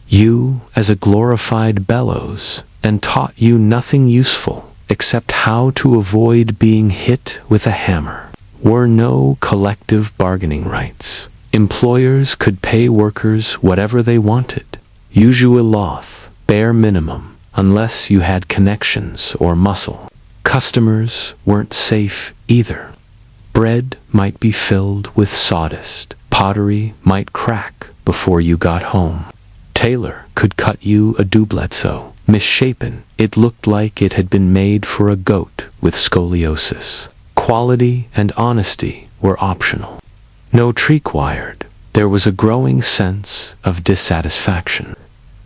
you as a glorified bellows and taught you nothing useful except how to avoid being hit with a hammer. Were no collective bargaining rights. Employers could pay workers whatever they wanted. Usual loth, bare minimum, unless you had connections or muscle. Customers weren't safe either. Bread might be filled with sawdust. Pottery might crack before you got home. Tailor could cut you a doublet so misshapen it looked like it had been made for a goat with scoliosis. Quality and honesty were optional. No required. There was a growing sense of dissatisfaction.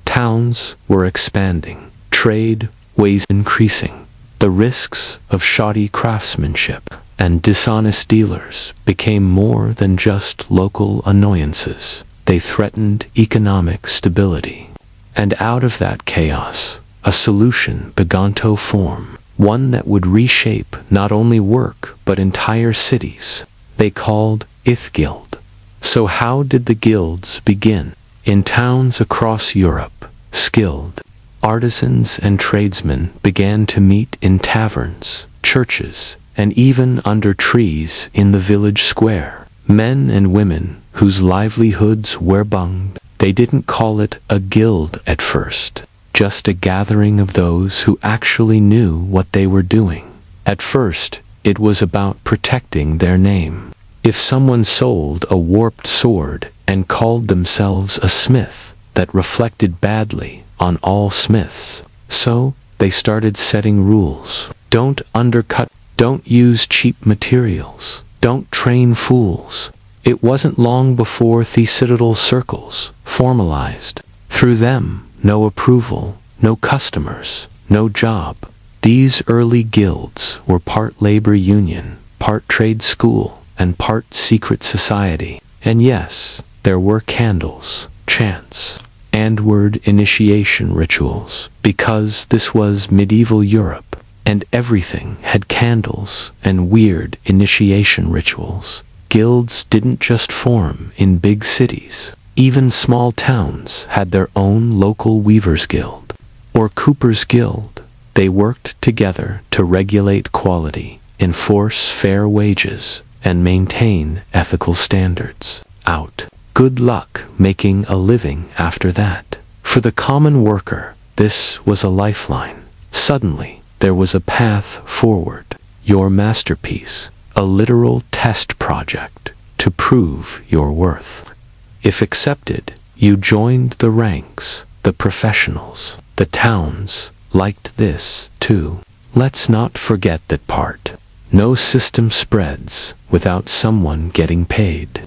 Towns were expanding. Trade was increasing. The risks of shoddy craftsmanship and dishonest dealers became more than just local annoyances. They threatened economic stability. And out of that chaos, a solution began to form, one that would reshape not only work but entire cities. They called it guild. So how did the guilds begin? In towns across Europe, skilled artisans and tradesmen began to meet in taverns, churches, and even under trees in the village square. Men and women whose livelihoods were bunged. They didn't call it a guild at first, just a gathering of those who actually knew what they were doing. At first, it was about protecting their name. If someone sold a warped sword and called themselves a smith, that reflected badly on all smiths. So, they started setting rules. Don't undercut, don't use cheap materials, don't train fools. It wasn't long before the citadel circles formalized. Through them, no approval, no customers, no job. These early guilds were part labor union, part trade school, and part secret society. And yes, there were candles, chants, and word initiation rituals, because this was medieval Europe, and everything had candles and weird initiation rituals. Guilds didn't just form in big cities. Even small towns had their own local weavers' guild, or cooper's guild. They worked together to regulate quality, enforce fair wages, and maintain ethical standards. Out Good luck making a living after that. For the common worker, this was a lifeline. Suddenly, there was a path forward. Your masterpiece, a literal test project to prove your worth. If accepted, you joined the ranks, the professionals. The towns liked this, too. Let's not forget that part. No system spreads without someone getting paid.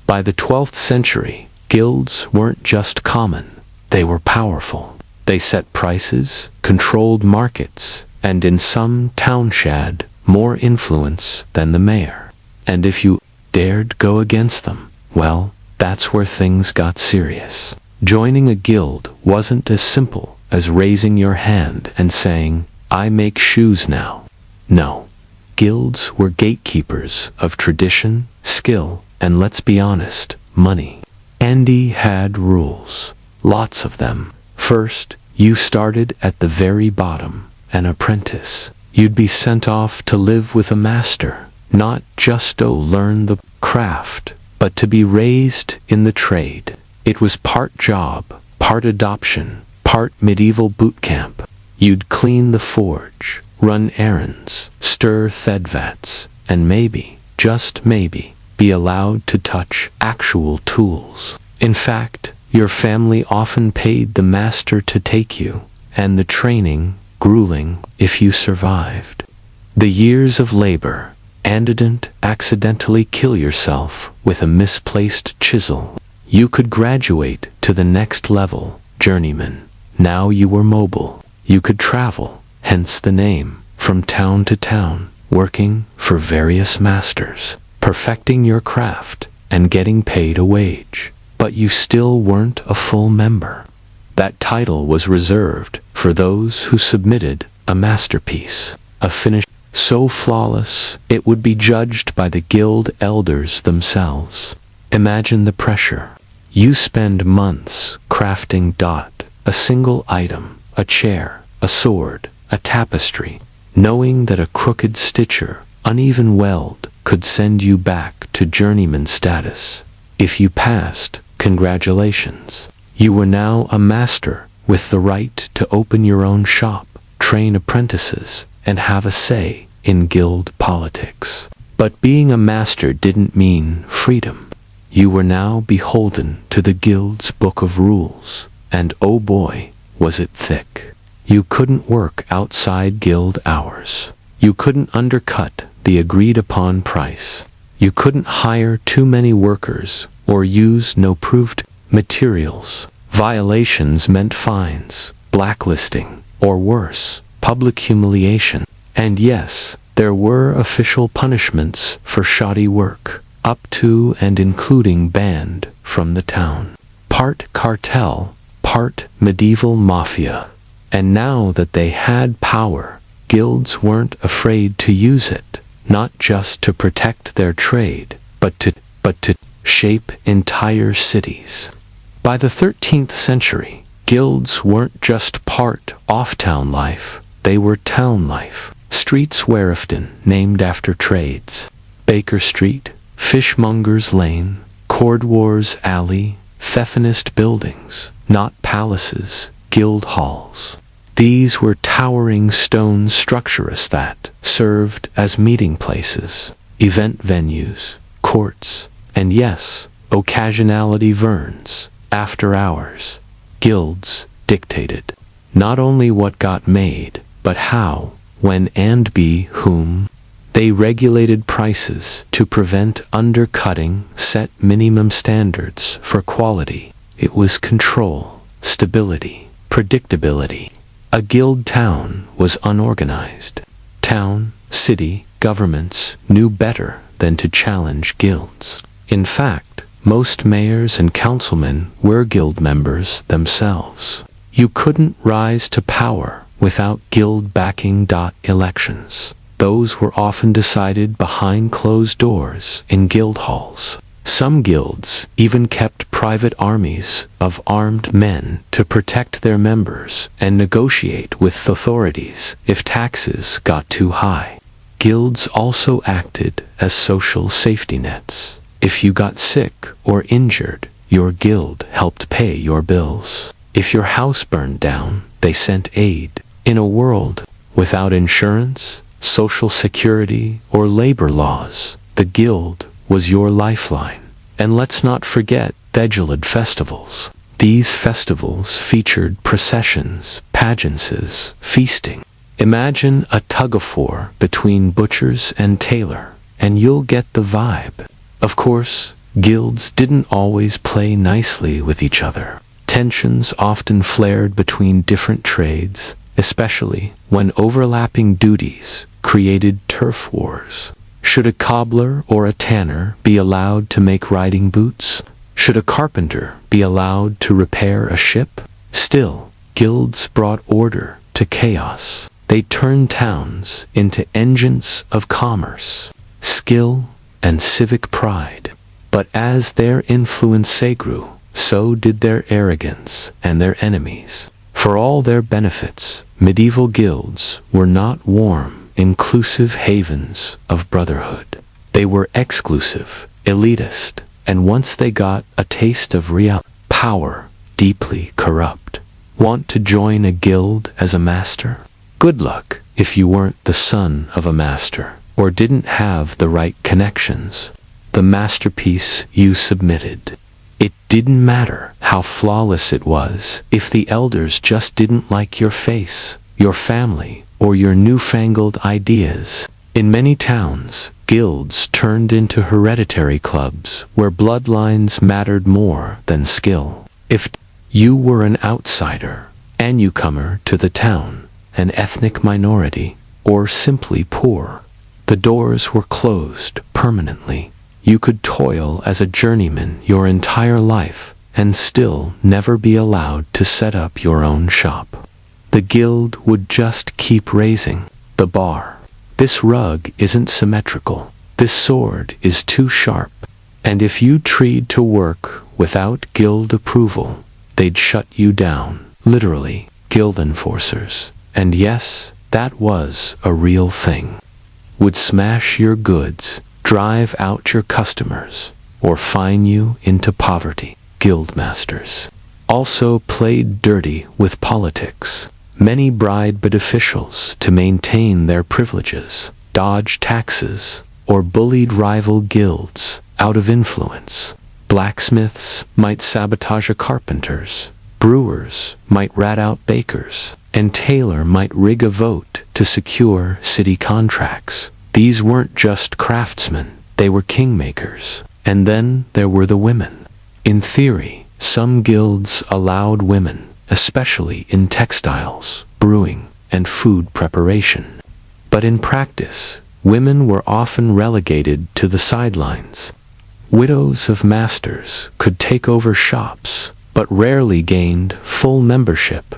By the 12th century, guilds weren't just common, they were powerful. They set prices, controlled markets, and in some towns had more influence than the mayor. And if you dared go against them, well, that's where things got serious. Joining a guild wasn't as simple as raising your hand and saying, "I make shoes now." No. Guilds were gatekeepers of tradition, skill, and let's be honest, money. Andy had rules. Lots of them. First, you started at the very bottom, an apprentice. You'd be sent off to live with a master, not just to learn the craft, but to be raised in the trade. It was part job, part adoption, part medieval boot camp. You'd clean the forge, run errands, stir thedvats, and maybe, just maybe, be allowed to touch actual tools. In fact, your family often paid the master to take you, and the training, grueling, if you survived. The years of labor, and didn't accidentally kill yourself with a misplaced chisel. You could graduate to the next level, journeyman. Now you were mobile. You could travel, hence the name, from town to town, working for various masters, perfecting your craft, and getting paid a wage. But you still weren't a full member. That title was reserved for those who submitted a masterpiece, a finish so flawless it would be judged by the guild elders themselves. Imagine the pressure. You spend months crafting a single item, a chair, a sword, a tapestry, knowing that a crooked stitcher, uneven weld, could send you back to journeyman status. If you passed, congratulations. You were now a master with the right to open your own shop, train apprentices, and have a say in guild politics. But being a master didn't mean freedom. You were now beholden to the guild's book of rules, and oh boy, was it thick. You couldn't work outside guild hours. You couldn't undercut the agreed-upon price. You couldn't hire too many workers or use no-proofed materials. Violations meant fines, blacklisting, or worse, public humiliation. And yes, there were official punishments for shoddy work, up to and including banned from the town. Part cartel, part medieval mafia. And now that they had power, guilds weren't afraid to use it, not just to protect their trade, but to shape entire cities. By the 13th century, guilds weren't just part of town life, they were town life. Streets Werefton, named after trades. Baker Street, Fishmonger's Lane, Cordwares Alley, Pfeffinist buildings, not palaces, guild halls. These were towering stone structures that served as meeting places, event venues, courts, and yes, occasionality verns, after hours. Guilds dictated not only what got made, but how, when and by whom. They regulated prices to prevent undercutting, set minimum standards for quality. It was control, stability, predictability. A guild town was unorganized. Town, city, governments knew better than to challenge guilds. In fact, most mayors and councilmen were guild members themselves. You couldn't rise to power without guild backing. Elections. Those were often decided behind closed doors in guild halls. Some guilds even kept private armies of armed men to protect their members and negotiate with authorities if taxes got too high. Guilds also acted as social safety nets. If you got sick or injured, your guild helped pay your bills. If your house burned down, they sent aid. In a world without insurance, social security, or labor laws, the guild was your lifeline. And let's not forget Thegilid festivals. These festivals featured processions, pageances, feasting. Imagine a tug-of-war between butchers and tailor, and you'll get the vibe. Of course, guilds didn't always play nicely with each other. Tensions often flared between different trades, especially when overlapping duties created turf wars. Should a cobbler or a tanner be allowed to make riding boots? Should a carpenter be allowed to repair a ship? Still, guilds brought order to chaos. They turned towns into engines of commerce, skill, and civic pride. But as their influence grew, so did their arrogance and their enemies. For all their benefits, medieval guilds were not warm, inclusive havens of brotherhood. They were exclusive, elitist, and once they got a taste of real power, deeply corrupt. Want to join a guild as a master? Good luck if you weren't the son of a master, or didn't have the right connections. The masterpiece you submitted. It didn't matter how flawless it was if the elders just didn't like your face, your family, or your newfangled ideas. In many towns, guilds turned into hereditary clubs where bloodlines mattered more than skill. If you were an outsider, a newcomer to the town, an ethnic minority, or simply poor, the doors were closed permanently. You could toil as a journeyman your entire life and still never be allowed to set up your own shop. The guild would just keep raising the bar. This rug isn't symmetrical. This sword is too sharp. And if you tried to work without guild approval, they'd shut you down. Literally, guild enforcers. And yes, that was a real thing. Would smash your goods, drive out your customers, or fine you into poverty. Guildmasters also played dirty with politics. Many bribed officials to maintain their privileges, dodged taxes, or bullied rival guilds out of influence. Blacksmiths might sabotage a carpenter's, brewers might rat out bakers, and tailor might rig a vote to secure city contracts. These weren't just craftsmen, they were kingmakers. And then there were the women. In theory, some guilds allowed women, especially in textiles, brewing, and food preparation. But in practice, women were often relegated to the sidelines. Widows of masters could take over shops, but rarely gained full membership.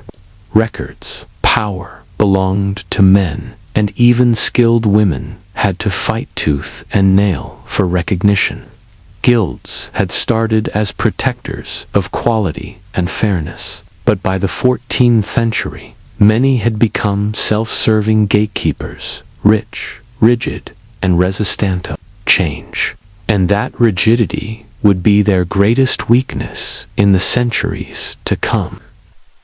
Records, power belonged to men, and even skilled women had to fight tooth and nail for recognition. Guilds had started as protectors of quality and fairness, but by the 14th century, many had become self-serving gatekeepers, rich, rigid, and resistant to change. And that rigidity would be their greatest weakness in the centuries to come.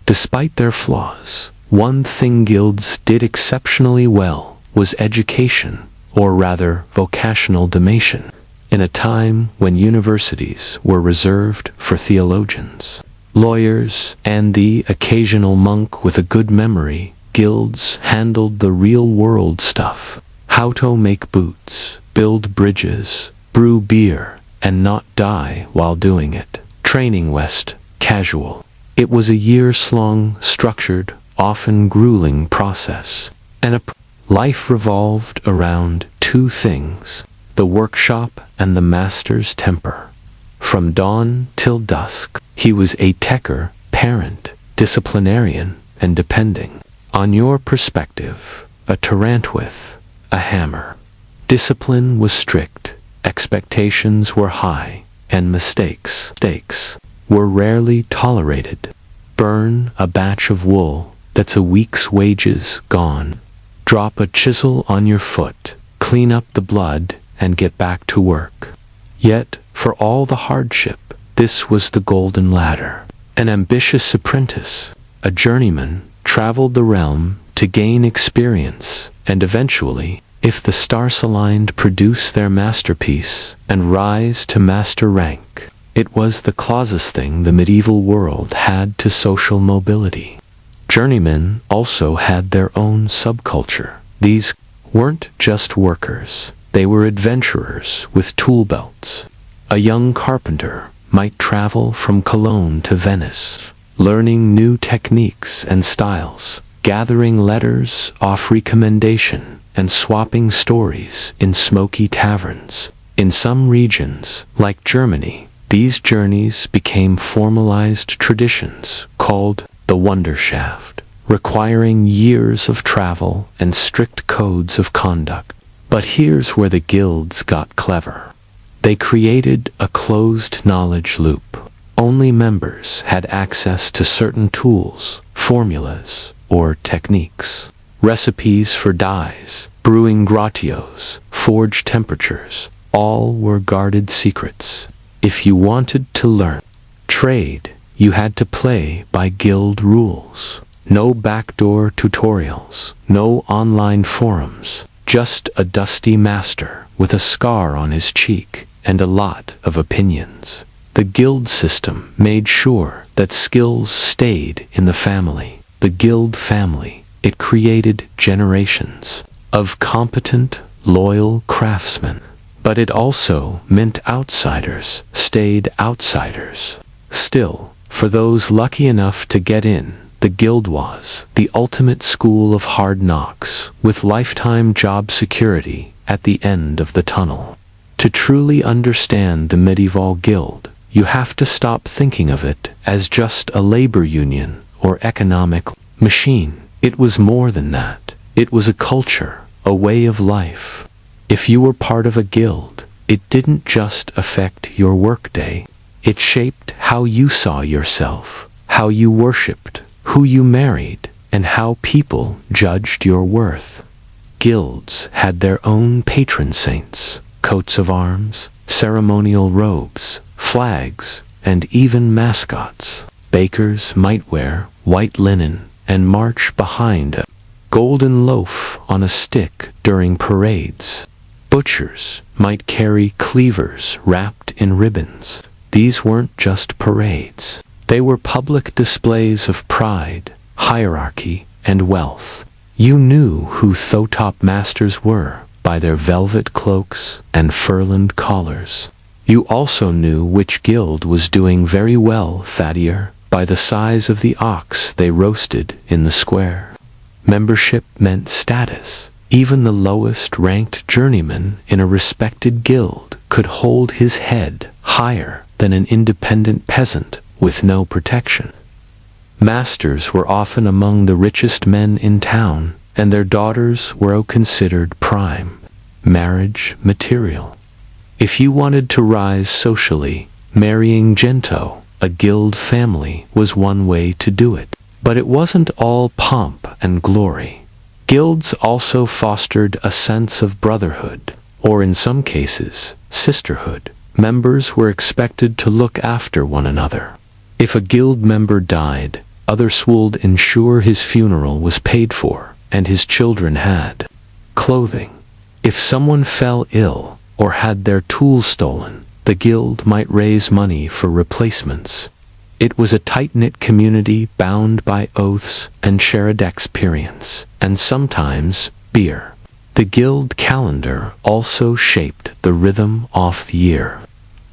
Despite their flaws, one thing guilds did exceptionally well was education, or rather vocational domation. In a time when universities were reserved for theologians, lawyers, and the occasional monk with a good memory, guilds handled the real-world stuff. How to make boots, build bridges, brew beer, and not die while doing it. Training West, casual. It was a years-long, structured, often grueling process. And life revolved around two things: the workshop and the master's temper. From dawn till dusk, he was a techer, parent, disciplinarian, and depending on your perspective, a tyrant with a hammer. Discipline was strict, expectations were high, and mistakes were rarely tolerated. Burn a batch of wool, that's a week's wages gone. Drop a chisel on your foot, clean up the blood, and get back to work. Yet, For all the hardship, this was the golden ladder. An ambitious apprentice, a journeyman, traveled the realm to gain experience, and eventually, if the stars aligned, produce their masterpiece and rise to master rank. It was the closest thing the medieval world had to social mobility. Journeymen also had their own subculture. These weren't just workers, they were adventurers with tool belts. A young carpenter might travel from Cologne to Venice, learning new techniques and styles, gathering letters off recommendation, and swapping stories in smoky taverns. In some regions, like Germany, these journeys became formalized traditions called the Wanderschaft, requiring years of travel and strict codes of conduct. But here's where the guilds got clever. They created a closed knowledge loop. Only members had access to certain tools, formulas, or techniques. Recipes for dyes, brewing gratios, forge temperatures, all were guarded secrets. If you wanted to learn trade, you had to play by guild rules. No backdoor tutorials, no online forums, just a dusty master with a scar on his cheek and a lot of opinions. The guild system made sure that skills stayed in the family. The guild family, it created generations of competent, loyal craftsmen. But it also meant outsiders stayed outsiders. Still, for those lucky enough to get in, the guild was the ultimate school of hard knocks, with lifetime job security at the end of the tunnel. To truly understand the medieval guild, you have to stop thinking of it as just a labor union or economic machine. It was more than that. It was a culture, a way of life. If you were part of a guild, it didn't just affect your workday. It shaped how you saw yourself, how you worshipped, who you married, and how people judged your worth. Guilds had their own patron saints, coats of arms, ceremonial robes, flags, and even mascots. Bakers might wear white linen and march behind a golden loaf on a stick during parades. Butchers might carry cleavers wrapped in ribbons. These weren't just parades. They were public displays of pride, hierarchy, and wealth. You knew who Thotop masters were by their velvet cloaks and furland collars. You also knew which guild was doing very well, Thaddeus, by the size of the ox they roasted in the square. Membership meant status. Even the lowest-ranked journeyman in a respected guild could hold his head higher than an independent peasant with no protection. Masters were often among the richest men in town, and their daughters were considered prime marriage material. If you wanted to rise socially, marrying Gento, a guild family, was one way to do it. But it wasn't all pomp and glory. Guilds also fostered a sense of brotherhood, or in some cases, sisterhood. Members were expected to look after one another. If a guild member died, others would ensure his funeral was paid for, and his children had clothing. If someone fell ill, or had their tools stolen, the guild might raise money for replacements. It was a tight-knit community bound by oaths and shared experience, and sometimes beer. The guild calendar also shaped the rhythm of the year.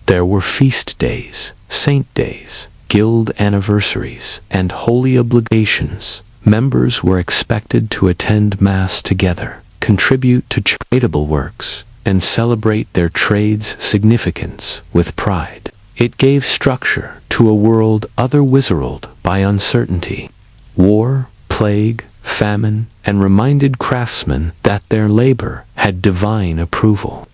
There were feast days, saint days, guild anniversaries, and holy obligations. Members were expected to attend Mass together, contribute to charitable works, and celebrate their trade's significance with pride. It gave structure to a world other-wizarded by uncertainty, war, plague, famine, and reminded craftsmen that their labor had divine approval.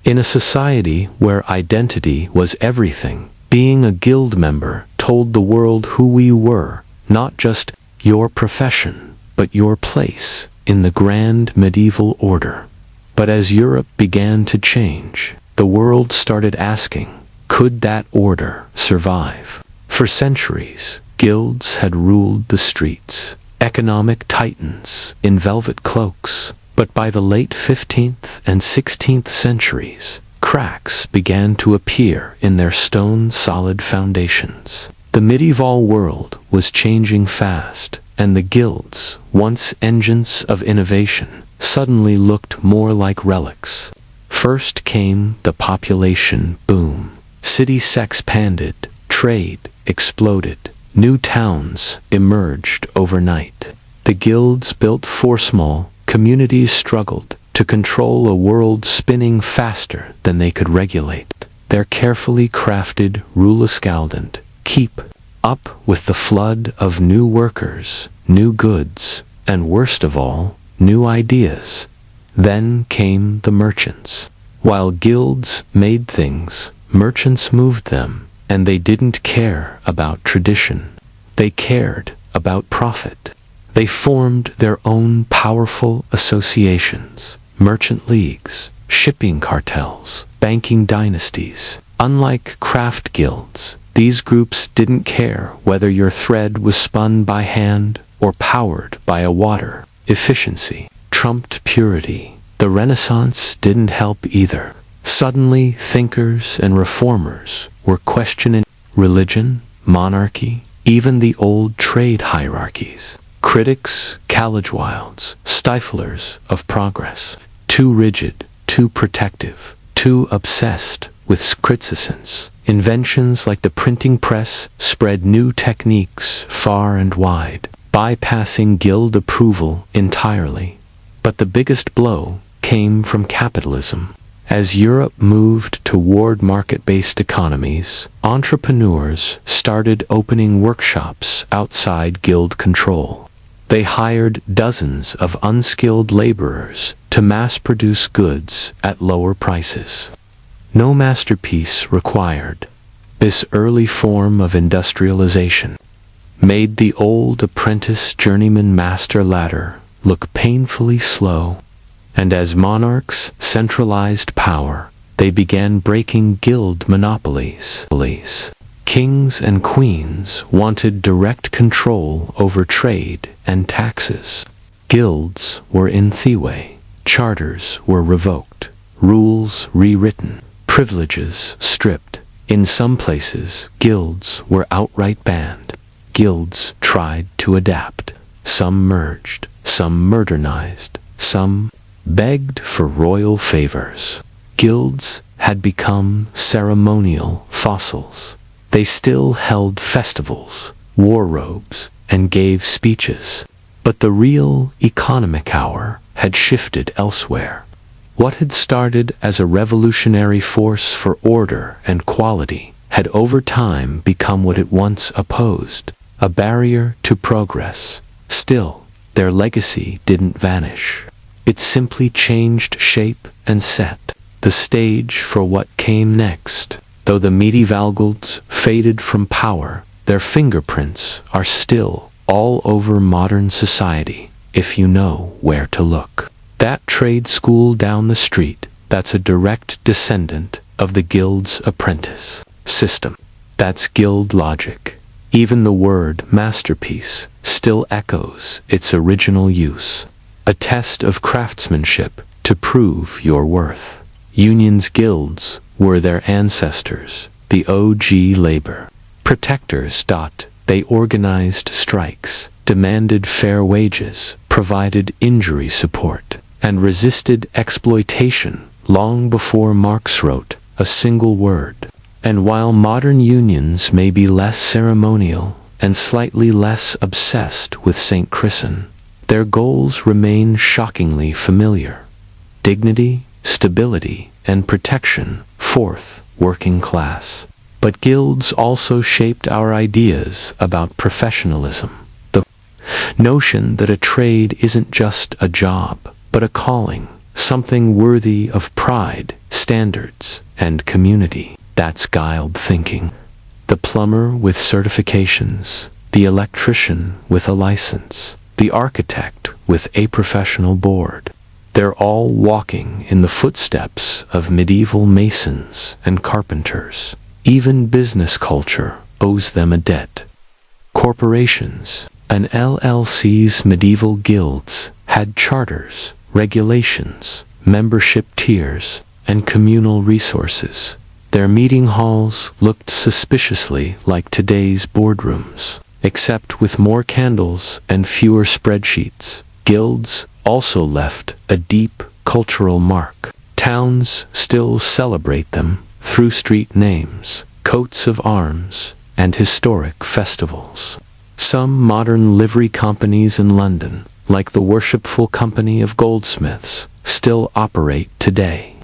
In a society where identity was everything, being a guild member told the world who we were, not just your profession, but your place in the grand medieval order. But as Europe began to change, the world started asking, Could that order survive? For centuries, guilds had ruled the streets, economic titans in velvet cloaks, but by the late 15th and 16th centuries, cracks began to appear in their stone-solid foundations. The medieval world was changing fast, and the guilds, once engines of innovation, suddenly looked more like relics. First came the population boom. Cities expanded, trade exploded, new towns emerged overnight. The guilds built for small, communities struggled to control a world spinning faster than they could regulate. Their carefully crafted ruleskaldent keep up with the flood of new workers, new goods, and worst of all, new ideas. Then came the merchants. While guilds made things, merchants moved them, and they didn't care about tradition. They cared about profit. They formed their own powerful associations, merchant leagues, shipping cartels, banking dynasties. Unlike craft guilds, these groups didn't care whether your thread was spun by hand or powered by a water. Efficiency trumped purity. The Renaissance didn't help either. Suddenly, thinkers and reformers were questioning religion, monarchy, even the old trade hierarchies. Critics, Wilds, stiflers of progress, too rigid, too protective, too obsessed with criticisms. Inventions like the printing press spread new techniques far and wide, bypassing guild approval entirely. But the biggest blow came from capitalism. As Europe moved toward market-based economies, entrepreneurs started opening workshops outside guild control. They hired dozens of unskilled laborers to mass-produce goods at lower prices. No masterpiece required. This early form of industrialization made the old apprentice-journeyman master ladder look painfully slow. And as monarchs centralized power, they began breaking guild monopolies. Kings and queens wanted direct control over trade and taxes. Guilds were in Thiwe, charters were revoked, rules rewritten, privileges stripped. In some places, guilds were outright banned. Guilds tried to adapt. Some merged, some modernized, some begged for royal favors. Guilds had become ceremonial fossils. They still held festivals, wore robes, and gave speeches. But the real economic hour had shifted elsewhere. What had started as a revolutionary force for order and quality had over time become what it once opposed, a barrier to progress. Still, their legacy didn't vanish. It simply changed shape and set the stage for what came next. Though the medieval guilds faded from power, their fingerprints are still all over modern society, if you know where to look. That trade school down the street, that's a direct descendant of the guild's apprentice system. That's guild logic. Even the word masterpiece still echoes its original use. A test of craftsmanship to prove your worth. Unions, guilds were their ancestors, the OG labor protectors. They organized strikes, demanded fair wages, provided injury support, and resisted exploitation long before Marx wrote a single word. And while modern unions may be less ceremonial and slightly less obsessed with St. Christen, their goals remain shockingly familiar. Dignity, stability, and protection, fourth, working class. But guilds also shaped our ideas about professionalism. The notion that a trade isn't just a job, but a calling, something worthy of pride, standards, and community. That's guild thinking. The plumber with certifications, the electrician with a license, the architect with a professional board. They're all walking in the footsteps of medieval masons and carpenters. Even business culture owes them a debt. Corporations and LLCs, medieval guilds, had charters, regulations, membership tiers, and communal resources. Their meeting halls looked suspiciously like today's boardrooms, except with more candles and fewer spreadsheets. Guilds also left a deep cultural mark. Towns still celebrate them through street names, coats of arms, and historic festivals. Some modern livery companies in London, like the Worshipful Company of Goldsmiths, still operate today,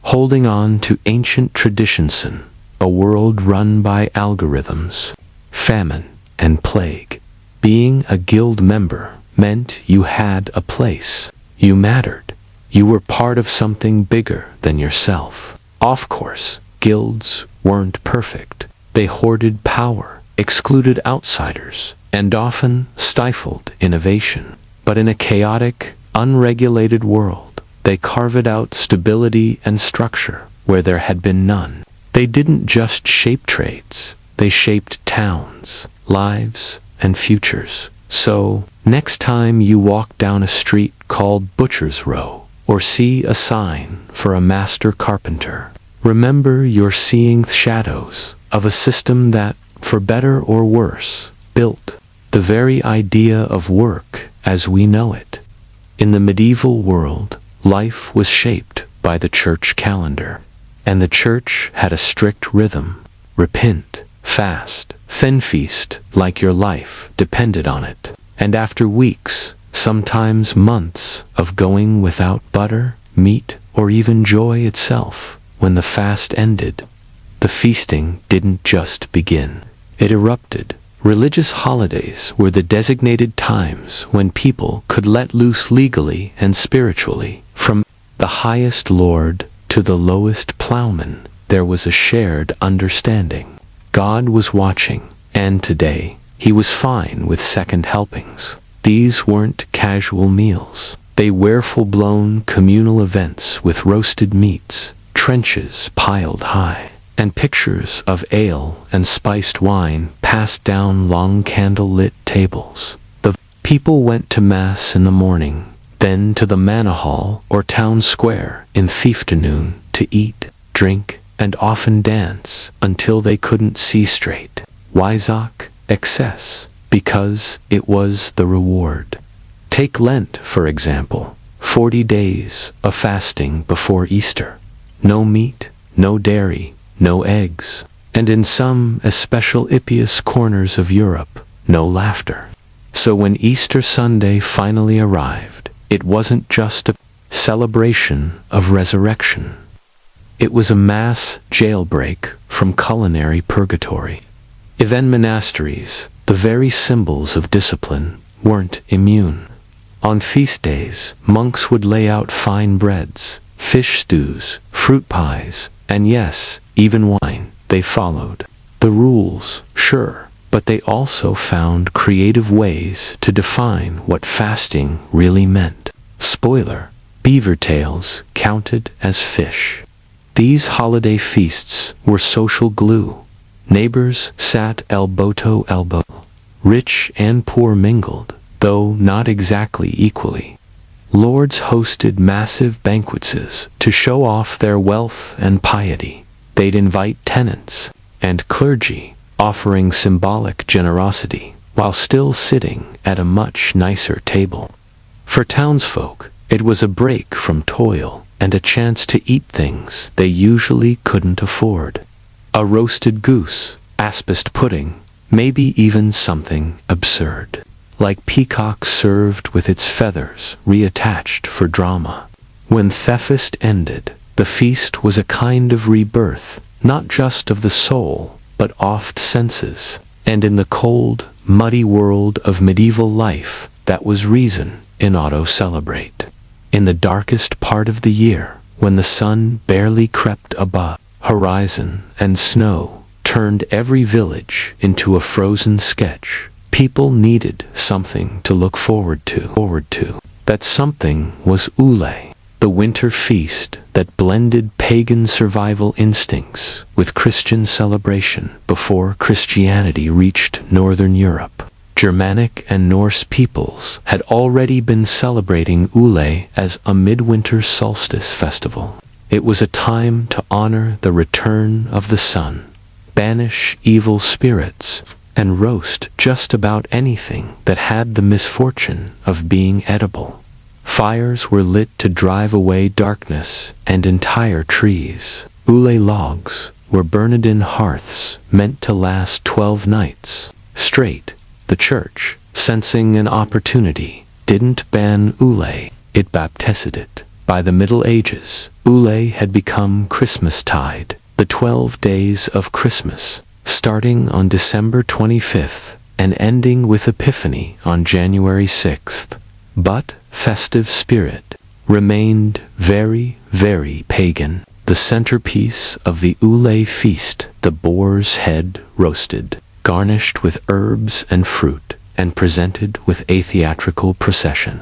holding on to ancient traditions in a world run by algorithms, famine, and plague. Being a guild member meant you had a place. You mattered. You were part of something bigger than yourself. Of course, guilds weren't perfect. They hoarded power, excluded outsiders, and often stifled innovation. But in a chaotic, unregulated world, they carved out stability and structure where there had been none. They didn't just shape trades, they shaped towns, lives, and futures. So, next time you walk down a street called Butcher's Row, or see a sign for a master carpenter, remember you're seeing shadows of a system that, for better or worse, built the very idea of work as we know it. In the medieval world, life was shaped by the church calendar, and the church had a strict rhythm. Repent, fast, then feast, like your life depended on it. And after weeks, sometimes months, of going without butter, meat, or even joy itself, when the fast ended, the feasting didn't just begin. It erupted. Religious holidays were the designated times when people could let loose legally and spiritually. From the highest lord to the lowest plowman, there was a shared understanding. God was watching, and today, he was fine with second helpings. These weren't casual meals. They were full-blown communal events with roasted meats, trenches piled high, and pictures of ale and spiced wine passed down long candle-lit tables. The people went to Mass in the morning, then to the manor hall or town square in the afternoon to eat, drink, and often dance until they couldn't see straight. Wysock, excess, because it was the reward. Take Lent, for example, 40 days of fasting before Easter. No meat, no dairy, no eggs, and in some especially ipious corners of Europe, no laughter. So when Easter Sunday finally arrived, it wasn't just a celebration of resurrection. It was a mass jailbreak from culinary purgatory. Even monasteries, the very symbols of discipline, weren't immune. On feast days, monks would lay out fine breads, fish stews, fruit pies, and yes, even wine. They followed the rules, sure, but they also found creative ways to define what fasting really meant. Spoiler: beaver tails counted as fish. These holiday feasts were social glue. Neighbors sat elbow to elbow. Rich and poor mingled, though not exactly equally. Lords hosted massive banquets to show off their wealth and piety. They'd invite tenants and clergy, offering symbolic generosity, while still sitting at a much nicer table. For townsfolk, it was a break from toil and a chance to eat things they usually couldn't afford. A roasted goose, aspist pudding, maybe even something absurd, like peacock served with its feathers reattached for drama. When Thefist ended, the feast was a kind of rebirth, not just of the soul, but oft senses. And in the cold, muddy world of medieval life, that was reason enough to celebrate. In the darkest part of the year, when the sun barely crept above horizon and snow turned every village into a frozen sketch, people needed something to look forward to. That something was Ule. the winter feast that blended pagan survival instincts with Christian celebration before Christianity reached Northern Europe. Germanic and Norse peoples had already been celebrating Ule as a midwinter solstice festival. It was a time to honor the return of the sun, banish evil spirits, and roast just about anything that had the misfortune of being edible. Fires were lit to drive away darkness and entire trees. Ule logs were burned in hearths meant to last 12 nights straight. The church, sensing an opportunity, didn't ban Ule, it baptized it. By the Middle Ages, Ule had become Christmastide, the 12 days of Christmas, starting on December 25th and ending with Epiphany on January 6th. But festive spirit remained very, very pagan. The centerpiece of the Ule feast, the boar's head roasted, garnished with herbs and fruit, and presented with a theatrical procession.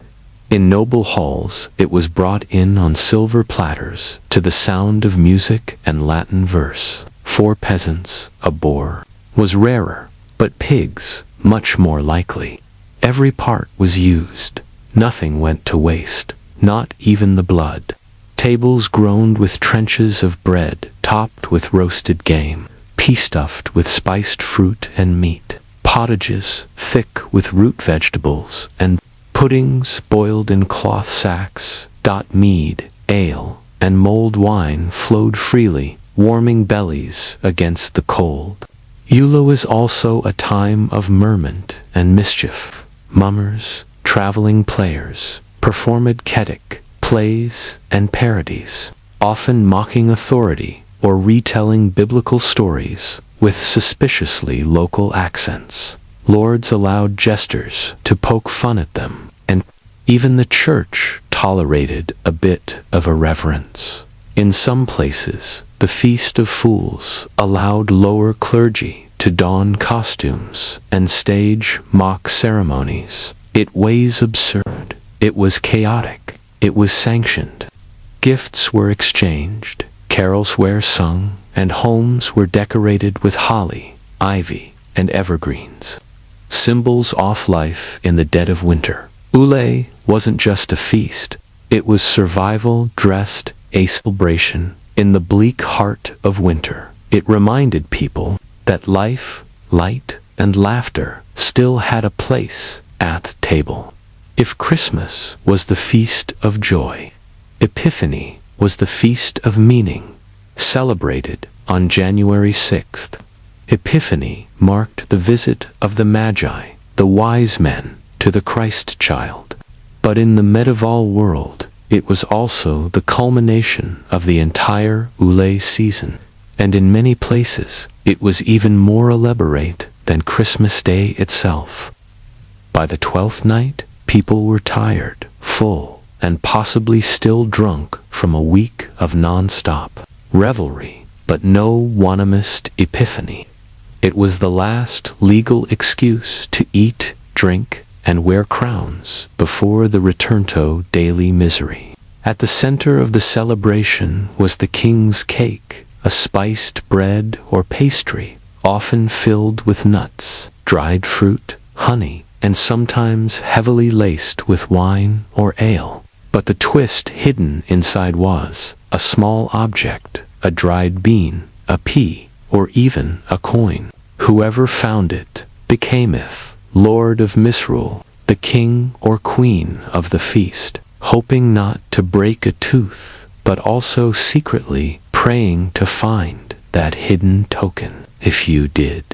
In noble halls, it was brought in on silver platters to the sound of music and Latin verse. For peasants, a boar was rarer, but pigs much more likely. Every part was used. Nothing went to waste, not even the blood. Tables groaned with trenches of bread topped with roasted game, pea-stuffed with spiced fruit and meat, pottages thick with root vegetables, and puddings boiled in cloth sacks. Mead, ale, and mulled wine flowed freely, warming bellies against the cold. Ule was also a time of merriment and mischief. Mummers, traveling players, performed Ketic, plays and parodies, often mocking authority or retelling biblical stories with suspiciously local accents. Lords allowed jesters to poke fun at them, and even the church tolerated a bit of irreverence. In some places, the Feast of Fools allowed lower clergy to don costumes and stage mock ceremonies. It was absurd. It was chaotic. It was sanctioned. Gifts were exchanged, carols were sung, and homes were decorated with holly, ivy, and evergreens. Symbols of life in the dead of winter. Ule wasn't just a feast. It was survival dressed a celebration in the bleak heart of winter. It reminded people that life, light, and laughter still had a place at the table. If Christmas was the feast of joy, Epiphany was the feast of meaning, celebrated on January 6th. Epiphany marked the visit of the Magi, the wise men, to the Christ child. But in the medieval world, it was also the culmination of the entire Ule season, and in many places, it was even more elaborate than Christmas Day itself. By the 12th night, people were tired, full, and possibly still drunk from a week of non-stop revelry, but no unanimous Epiphany. It was the last legal excuse to eat, drink, and wear crowns before the return to daily misery. At the center of the celebration was the king's cake, a spiced bread or pastry, often filled with nuts, dried fruit, honey, and sometimes heavily laced with wine or ale. But the twist hidden inside was a small object, a dried bean, a pea, or even a coin. Whoever found it becameth Lord of Misrule, the king or queen of the feast, hoping not to break a tooth, but also secretly praying to find that hidden token. If you did,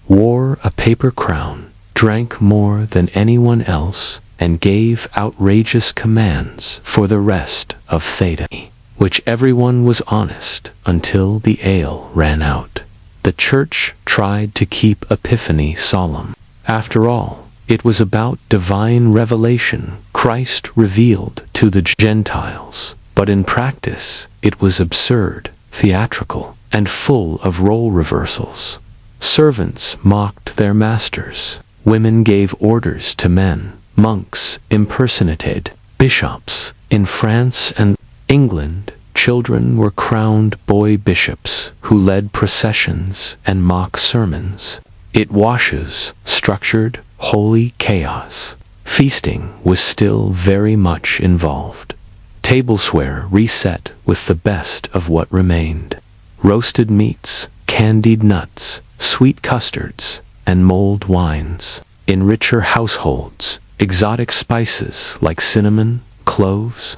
wore a paper crown, drank more than anyone else, and gave outrageous commands for the rest of Theta, which everyone was honest until the ale ran out. The church tried to keep Epiphany solemn. After all, it was about divine revelation, Christ revealed to the Gentiles. But in practice, it was absurd, theatrical, and full of role reversals. Servants mocked their masters. Women gave orders to men. Monks impersonated bishops. In France and England, children were crowned boy bishops who led processions and mock sermons. It washes structured, holy chaos. Feasting was still very much involved. Tablesware reset with the best of what remained. Roasted meats, candied nuts, sweet custards, and mulled wines. In richer households, exotic spices like cinnamon, cloves,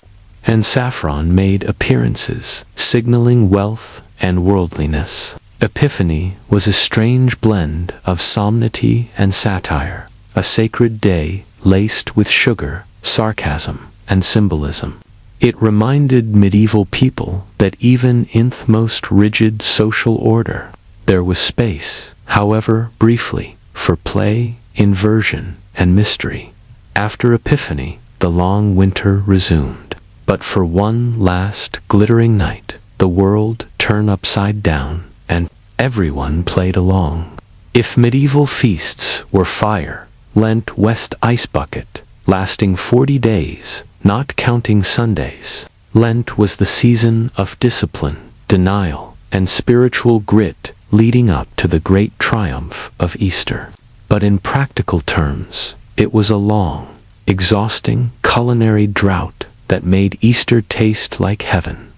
and saffron made appearances, signaling wealth and worldliness. Epiphany was a strange blend of solemnity and satire, a sacred day laced with sugar, sarcasm, and symbolism. It reminded medieval people that even in the most rigid social order, there was space, however briefly, for play, inversion, and mystery. After Epiphany, the long winter resumed. But for one last glittering night, the world turned upside down, and everyone played along. If medieval feasts were fire, Lent West Ice Bucket, lasting 40 days, not counting Sundays. Lent was the season of discipline, denial, and spiritual grit leading up to the great triumph of Easter. But in practical terms, it was a long, exhausting culinary drought that made Easter taste like heaven.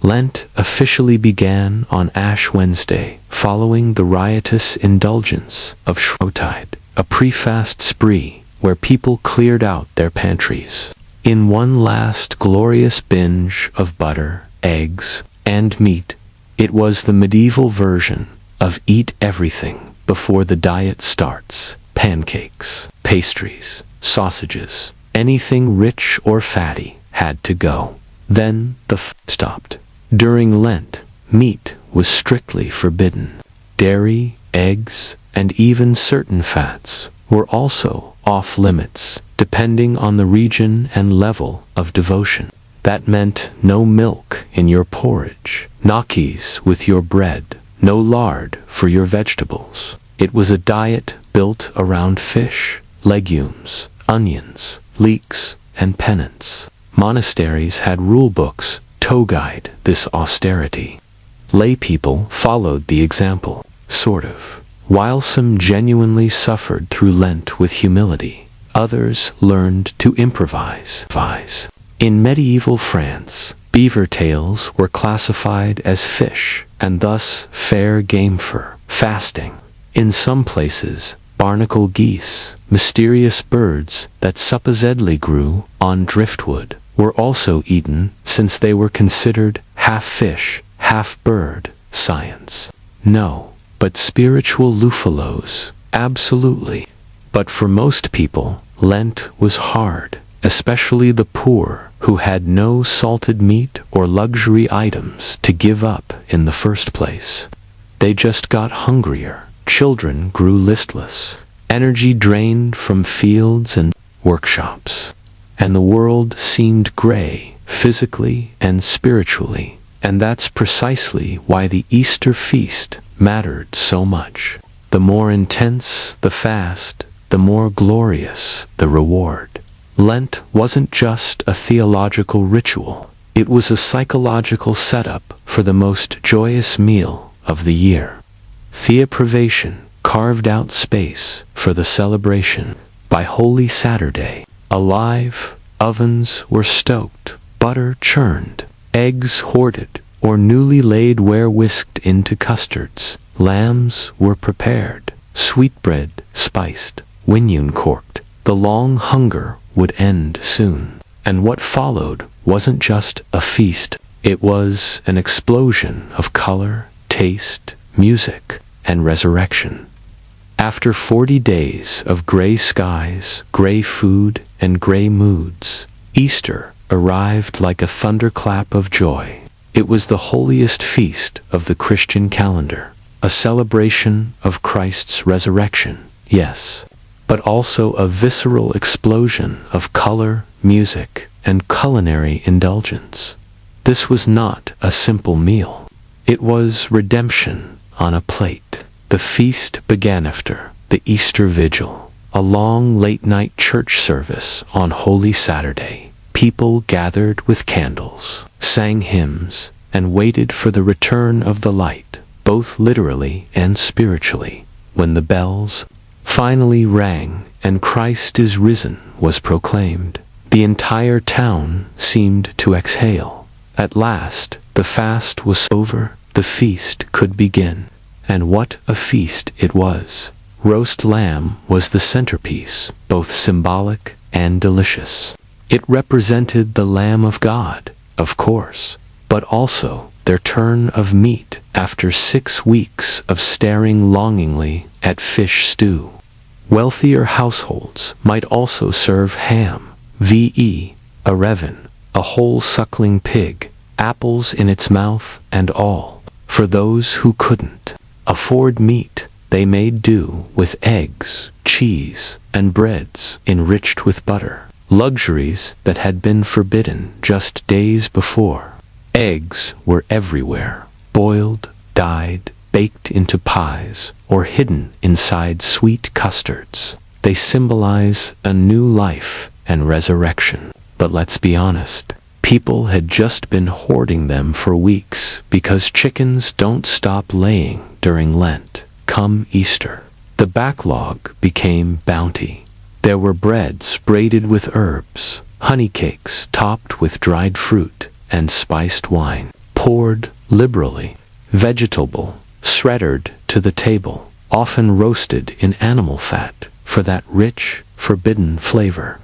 Lent officially began on Ash Wednesday, following the riotous indulgence of Shrovetide, a pre-fast spree where people cleared out their pantries. In one last glorious binge of butter, eggs, and meat, it was the medieval version of eat everything before the diet starts. Pancakes, pastries, sausages, anything rich or fatty had to go. Then the stopped. During Lent, meat was strictly forbidden. Dairy, eggs, and even certain fats were also off limits, depending on the region and level of devotion. That meant no milk in your porridge, gnocchis with your bread, no lard for your vegetables. It was a diet built around fish, legumes, onions, leeks, and penance. Monasteries had rule books to guide this austerity. Lay people followed the example, sort of. While some genuinely suffered through Lent with humility, others learned to improvise. In medieval France, beaver tails were classified as fish and thus fair game for fasting. In some places, barnacle geese, mysterious birds that supposedly grew on driftwood, were also eaten since they were considered half fish, half bird. Science? No. But spiritual lufalos? Absolutely. But for most people, Lent was hard, especially the poor who had no salted meat or luxury items to give up in the first place. They just got hungrier. Children grew listless. Energy drained from fields and workshops. And the world seemed gray, physically and spiritually. And that's precisely why the Easter feast mattered so much. The more intense the fast, the more glorious the reward. Lent wasn't just a theological ritual. It was a psychological setup for the most joyous meal of the year. Theoprivation carved out space for the celebration. By Holy Saturday, alive, ovens were stoked, butter churned, eggs hoarded, or newly laid ware whisked into custards. Lambs were prepared, sweetbread spiced, winyun corked. The long hunger would end soon. And what followed wasn't just a feast, it was an explosion of color, taste, music, and resurrection. After 40 days of gray skies, gray food, and gray moods, Easter arrived like a thunderclap of joy. It was the holiest feast of the Christian calendar, a celebration of Christ's resurrection, yes, but also a visceral explosion of color, music, and culinary indulgence. This was not a simple meal. It was redemption on a plate. The feast began after the Easter Vigil, a long late-night church service on Holy Saturday. People gathered with candles, sang hymns, and waited for the return of the light, both literally and spiritually. When the bells finally rang and Christ is risen was proclaimed, the entire town seemed to exhale. At last, the fast was over, the feast could begin. And what a feast it was! Roast lamb was the centerpiece, both symbolic and delicious. It represented the Lamb of God, of course, but also their turn of meat after 6 weeks of staring longingly at fish stew. Wealthier households might also serve ham, ve, a revan, a whole suckling pig, apples in its mouth and all. For those who couldn't afford meat, they made do with eggs, cheese, and breads enriched with butter, luxuries that had been forbidden just days before. Eggs were everywhere, boiled, dyed, baked into pies, or hidden inside sweet custards. They symbolize a new life and resurrection. But let's be honest, people had just been hoarding them for weeks because chickens don't stop laying during Lent. Come Easter, the backlog became bounty. There were breads braided with herbs, honey cakes topped with dried fruit, and spiced wine, poured liberally, vegetable, shredded to the table, often roasted in animal fat for that rich, forbidden flavor.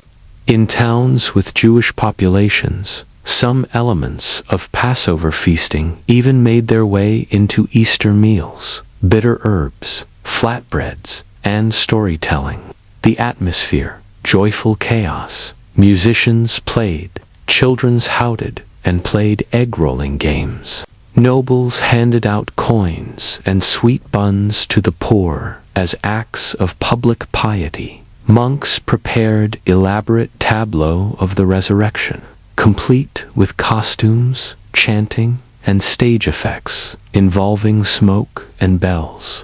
In towns with Jewish populations, some elements of Passover feasting even made their way into Easter meals, bitter herbs, flatbreads, and storytelling. The atmosphere, joyful chaos. Musicians played, children shouted, and played egg-rolling games. Nobles handed out coins and sweet buns to the poor as acts of public piety. Monks prepared elaborate tableaux of the resurrection, complete with costumes, chanting, and stage effects involving smoke and bells.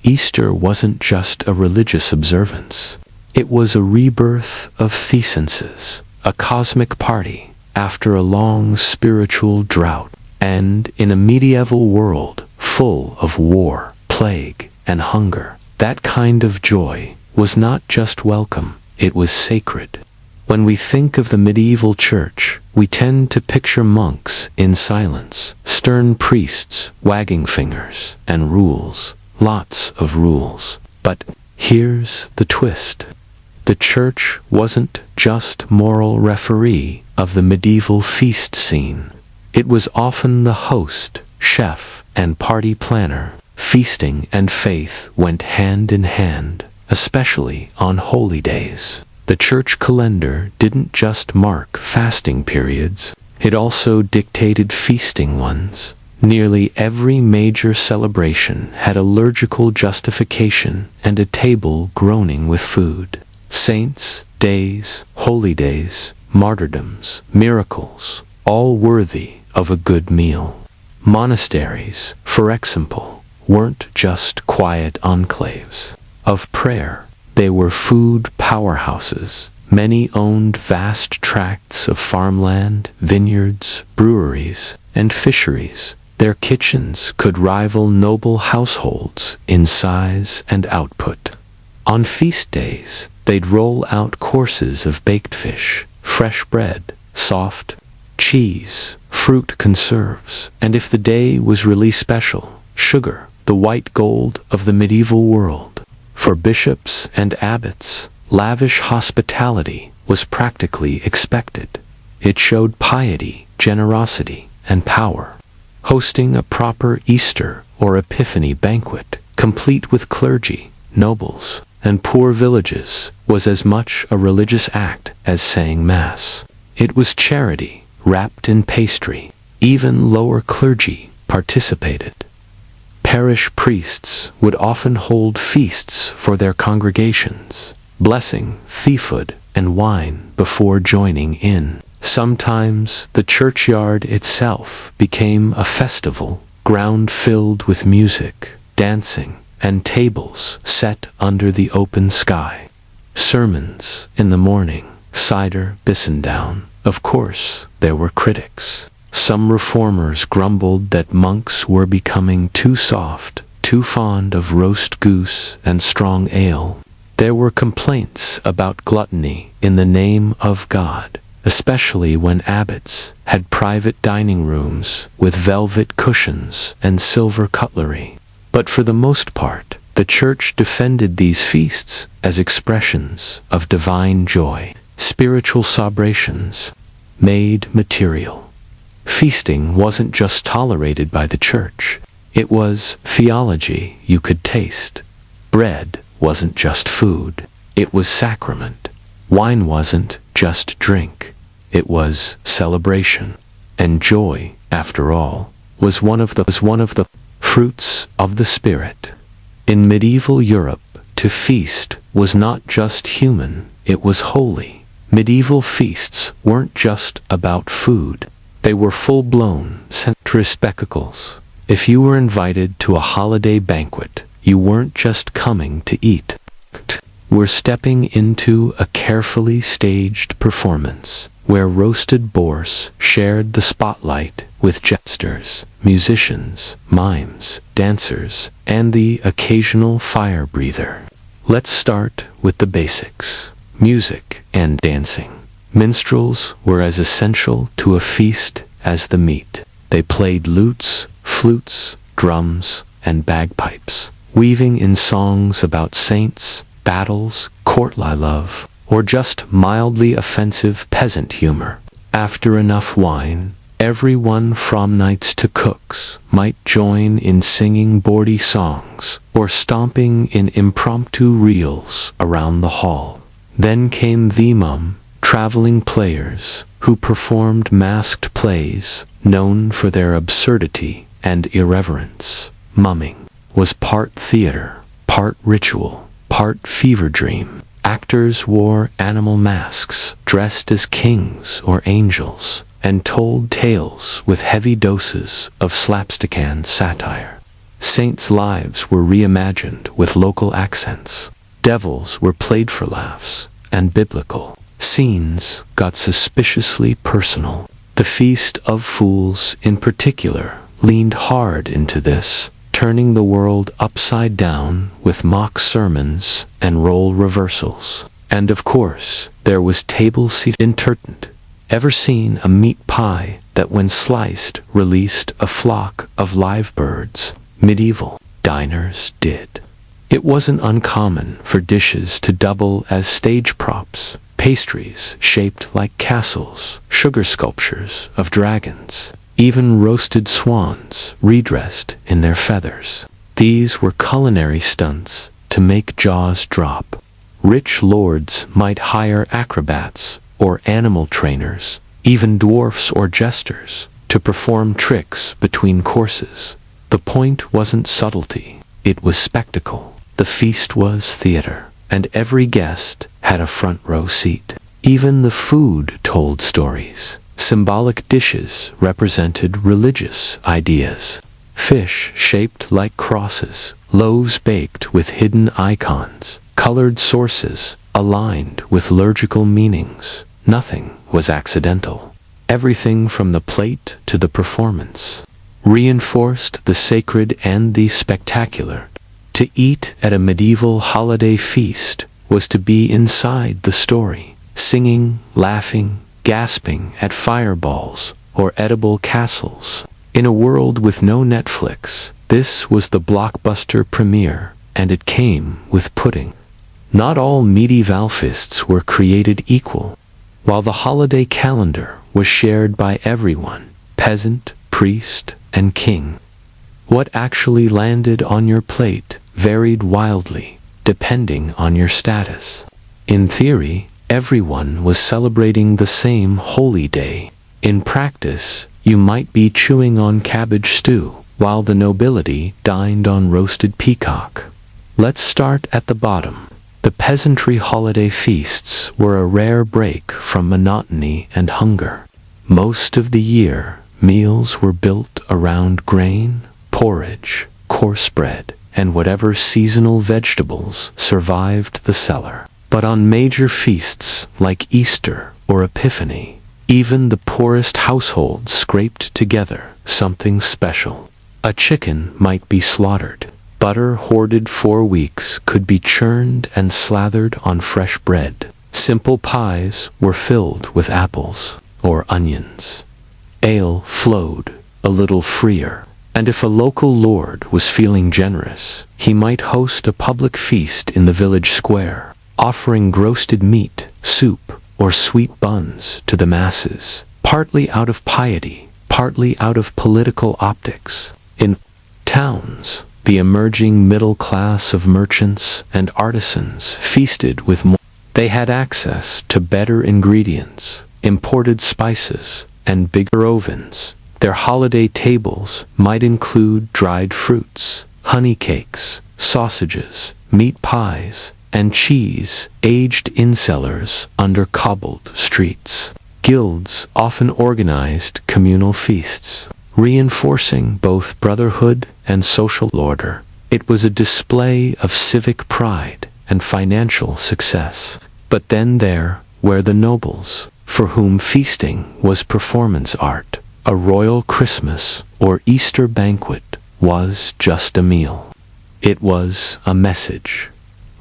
Easter wasn't just a religious observance. It was a rebirth of thesenses, a cosmic party after a long spiritual drought. And in a medieval world full of war, plague, and hunger, that kind of joy was not just welcome, it was sacred. When we think of the medieval church, we tend to picture monks in silence, stern priests wagging fingers, and rules, lots of rules. But here's the twist. The church wasn't just moral referee of the medieval feast scene. It was often the host, chef, and party planner. Feasting and faith went hand in hand, especially on holy days. The church calendar didn't just mark fasting periods, it also dictated feasting ones. Nearly every major celebration had a liturgical justification and a table groaning with food. Saints, days, holy days, martyrdoms, miracles, all worthy of a good meal. Monasteries, for example, weren't just quiet enclaves of prayer. They were food powerhouses. Many owned vast tracts of farmland, vineyards, breweries, and fisheries. Their kitchens could rival noble households in size and output. On feast days, they'd roll out courses of baked fish, fresh bread, soft cheese, fruit conserves, and if the day was really special, sugar, the white gold of the medieval world. For bishops and abbots, lavish hospitality was practically expected. It showed piety, generosity, and power. Hosting a proper Easter or Epiphany banquet, complete with clergy, nobles, and poor villages, was as much a religious act as saying Mass. It was charity, wrapped in pastry. Even lower clergy participated. Parish priests would often hold feasts for their congregations, blessing food and wine before joining in. Sometimes the churchyard itself became a festival, ground filled with music, dancing, and tables set under the open sky. Sermons in the morning, cider, down. Of course, there were critics. Some reformers grumbled that monks were becoming too soft, too fond of roast goose and strong ale. There were complaints about gluttony in the name of God, especially when abbots had private dining rooms with velvet cushions and silver cutlery. But for the most part, the Church defended these feasts as expressions of divine joy, spiritual celebrations, made material. Feasting wasn't just tolerated by the Church, it was theology you could taste. Bread wasn't just food, it was sacrament. Wine wasn't just drink, it was celebration. And joy, after all, was one of the fruits of the Spirit. In medieval Europe, to feast was not just human, it was holy. Medieval feasts weren't just about food, they were full-blown sensory spectacles. If you were invited to a holiday banquet, you weren't just coming to eat. We're stepping into a carefully staged performance, where roasted boars shared the spotlight with jesters, musicians, mimes, dancers, and the occasional fire breather. Let's start with the basics: music and dancing. Minstrels were as essential to a feast as the meat. They played lutes, flutes, drums, and bagpipes, weaving in songs about saints, battles, courtly love, or just mildly offensive peasant humor. After enough wine, everyone from knights to cooks might join in singing bawdy songs or stomping in impromptu reels around the hall. Then came the traveling players who performed masked plays known for their absurdity and irreverence. Mumming was part theater, part ritual, part fever dream. Actors wore animal masks, dressed as kings or angels, and told tales with heavy doses of slapstick satire. Saints' lives were reimagined with local accents. Devils were played for laughs, and biblical scenes got suspiciously personal. The Feast of Fools, in particular, leaned hard into this, turning the world upside down with mock sermons and role reversals. And of course, there was table seat entertainment. Ever seen a meat pie that when sliced released a flock of live birds? Medieval diners did. It wasn't uncommon for dishes to double as stage props. Pastries shaped like castles, sugar sculptures of dragons, even roasted swans redressed in their feathers. These were culinary stunts to make jaws drop. Rich lords might hire acrobats or animal trainers, even dwarfs or jesters, to perform tricks between courses. The point wasn't subtlety, it was spectacle. The feast was theater, and every guest had a front row seat. Even the food told stories. Symbolic dishes represented religious ideas. Fish shaped like crosses, loaves baked with hidden icons, colored sources aligned with liturgical meanings. Nothing was accidental. Everything from the plate to the performance reinforced the sacred and the spectacular. To eat at a medieval holiday feast was to be inside the story, singing, laughing, gasping at fireballs or edible castles. In a world with no Netflix, this was the blockbuster premiere, and it came with pudding. Not all medieval feasts were created equal. While the holiday calendar was shared by everyone, peasant, priest, and king, what actually landed on your plate varied wildly, depending on your status. In theory, everyone was celebrating the same holy day. In practice, you might be chewing on cabbage stew, while the nobility dined on roasted peacock. Let's start at the bottom. The peasantry holiday feasts were a rare break from monotony and hunger. Most of the year, meals were built around grain, porridge, coarse bread, and whatever seasonal vegetables survived the cellar. But on major feasts like Easter or Epiphany, Even the poorest household scraped together something special. A chicken might be slaughtered. Butter hoarded for weeks could be churned and slathered on fresh bread. Simple pies were filled with apples or onions. Ale flowed a little freer, and if a local lord was feeling generous, he might host a public feast in the village square, offering roasted meat, soup, or sweet buns to the masses, partly out of piety, partly out of political optics. In towns, the emerging middle class of merchants and artisans feasted with more. They had access to better ingredients, imported spices, and bigger ovens. Their holiday tables might include dried fruits, honey cakes, sausages, meat pies, and cheese aged in cellars under cobbled streets. Guilds often organized communal feasts, reinforcing both brotherhood and social order. It was a display of civic pride and financial success. But then there were the nobles, for whom feasting was performance art. A royal Christmas or Easter banquet was just a meal. It was a message.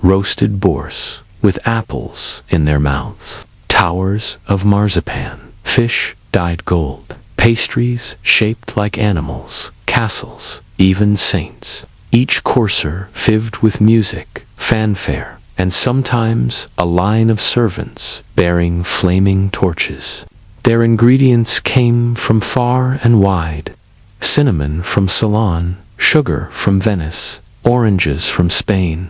Roasted boars with apples in their mouths, towers of marzipan, fish dyed gold, pastries shaped like animals, castles, even saints. Each courser filled with music, fanfare, and sometimes a line of servants bearing flaming torches. Their ingredients came from far and wide: cinnamon from Ceylon, sugar from Venice, oranges from Spain.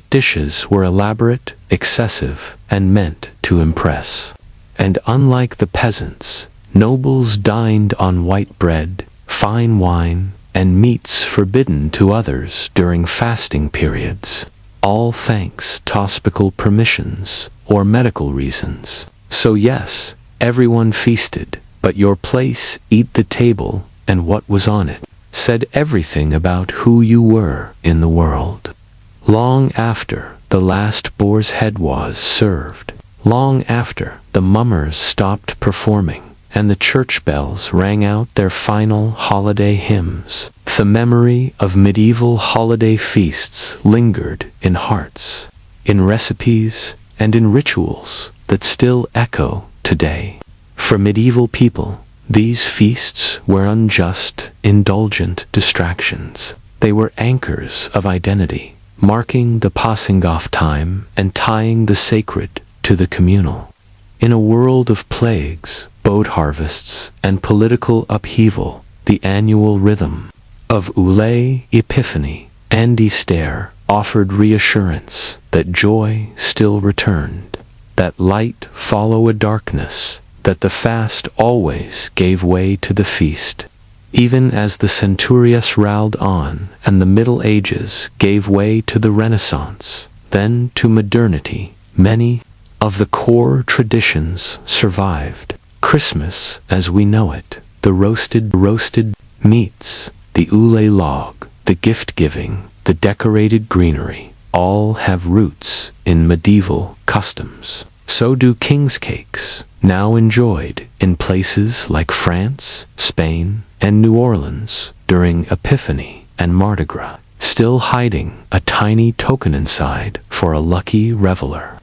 Dishes were elaborate, excessive, and meant to impress. And unlike the peasants, nobles dined on white bread, fine wine, and meats forbidden to others during fasting periods, all thanks to hospital permissions or medical reasons. So yes, everyone feasted, but your place, eat the table, and what was on it, said everything about who you were in the world. Long after the last boar's head was served, long after the mummers stopped performing, and the church bells rang out their final holiday hymns, the memory of medieval holiday feasts lingered in hearts, in recipes, and in rituals that still echo today. For medieval people, these feasts were unjust, indulgent distractions. They were anchors of identity, marking the passing off time and tying the sacred to the communal. In a world of plagues, boat harvests, and political upheaval, the annual rhythm of Ule Epiphany and Easter offered reassurance that joy still returned, that light follow a darkness, that the fast always gave way to the feast. Even as the centurias rolled on and the Middle Ages gave way to the Renaissance, then to modernity, many of the core traditions survived. Christmas as we know it, the roasted meats, the ule log, the gift-giving, the decorated greenery, all have roots in medieval customs. So do king's cakes, now enjoyed in places like France, Spain, and New Orleans during Epiphany and Mardi Gras, still hiding a tiny token inside for a lucky reveler.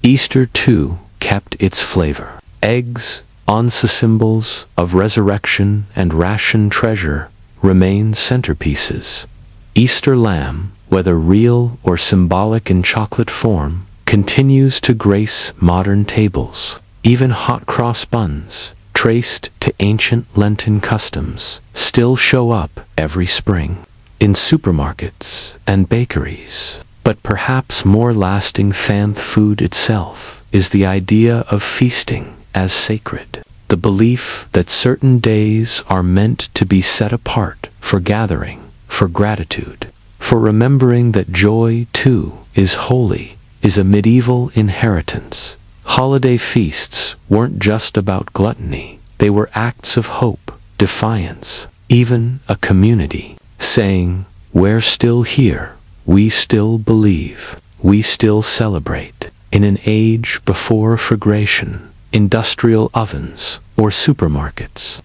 Easter, too, kept its flavor. Eggs, once symbols of resurrection and ration treasure, remain centerpieces. Easter lamb, whether real or symbolic in chocolate form, continues to grace modern tables. Even hot cross buns, traced to ancient Lenten customs, still show up every spring in supermarkets and bakeries. But perhaps more lasting than food itself is the idea of feasting as sacred, the belief that certain days are meant to be set apart for gathering, for gratitude, for remembering that joy too is holy, is a medieval inheritance. Holiday feasts weren't just about gluttony, they were acts of hope, defiance, even a community, saying, "We're still here, we still believe, we still celebrate." In an age before refrigeration, industrial ovens, or supermarkets.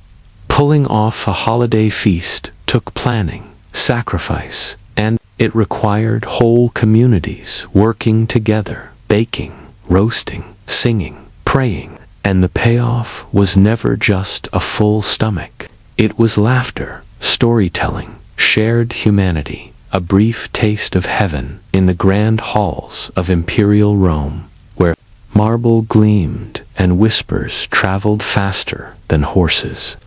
Pulling off a holiday feast took planning, sacrifice, and it required whole communities working together, baking, roasting, singing, praying, and the payoff was never just a full stomach. It was laughter, storytelling, shared humanity, a brief taste of heaven in the grand halls of imperial Rome, where marble gleamed and whispers traveled faster than horses.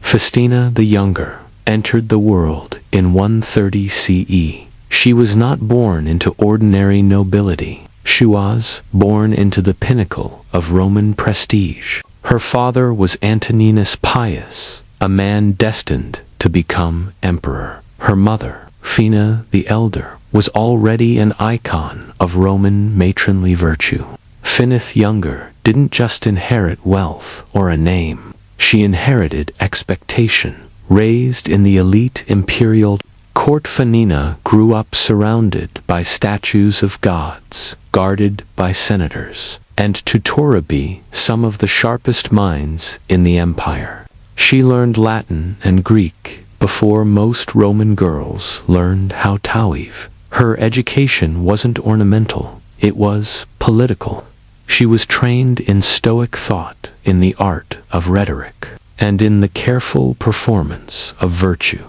Faustina the Younger entered the world in 130 CE. She was not born into ordinary nobility. She was born into the pinnacle of Roman prestige. Her father was Antoninus Pius, a man destined to become emperor. Her mother, Fina the Elder, was already an icon of Roman matronly virtue. Finith Younger didn't just inherit wealth or a name. She inherited expectation. Raised in the elite imperial court, Fanina grew up surrounded by statues of gods, guarded by senators, and tutora be some of the sharpest minds in the empire. She learned Latin and Greek before most Roman girls learned how to weave. Her education wasn't ornamental, it was political. She was trained in Stoic thought, in the art of rhetoric, and in the careful performance of virtue.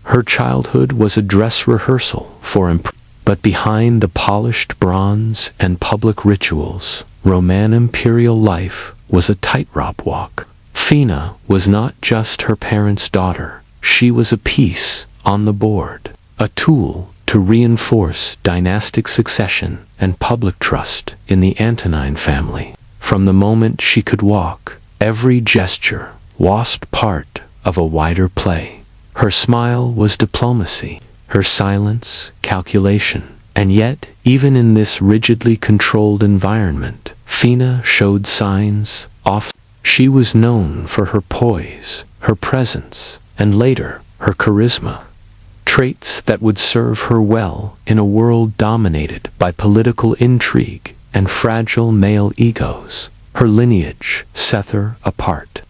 Her childhood was a dress rehearsal for but behind the polished bronze and public rituals, Roman imperial life was a tightrope walk. Fina was not just her parents' daughter, she was a piece on the board, a tool to reinforce dynastic succession and public trust in the Antonine family. From the moment she could walk, every gesture was part of a wider play. Her smile was diplomacy, her silence calculation, and yet, even in this rigidly controlled environment, Fina showed signs of. She was known for her poise, her presence, and later, her charisma. Traits that would serve her well in a world dominated by political intrigue and fragile male egos. Her lineage set her apart.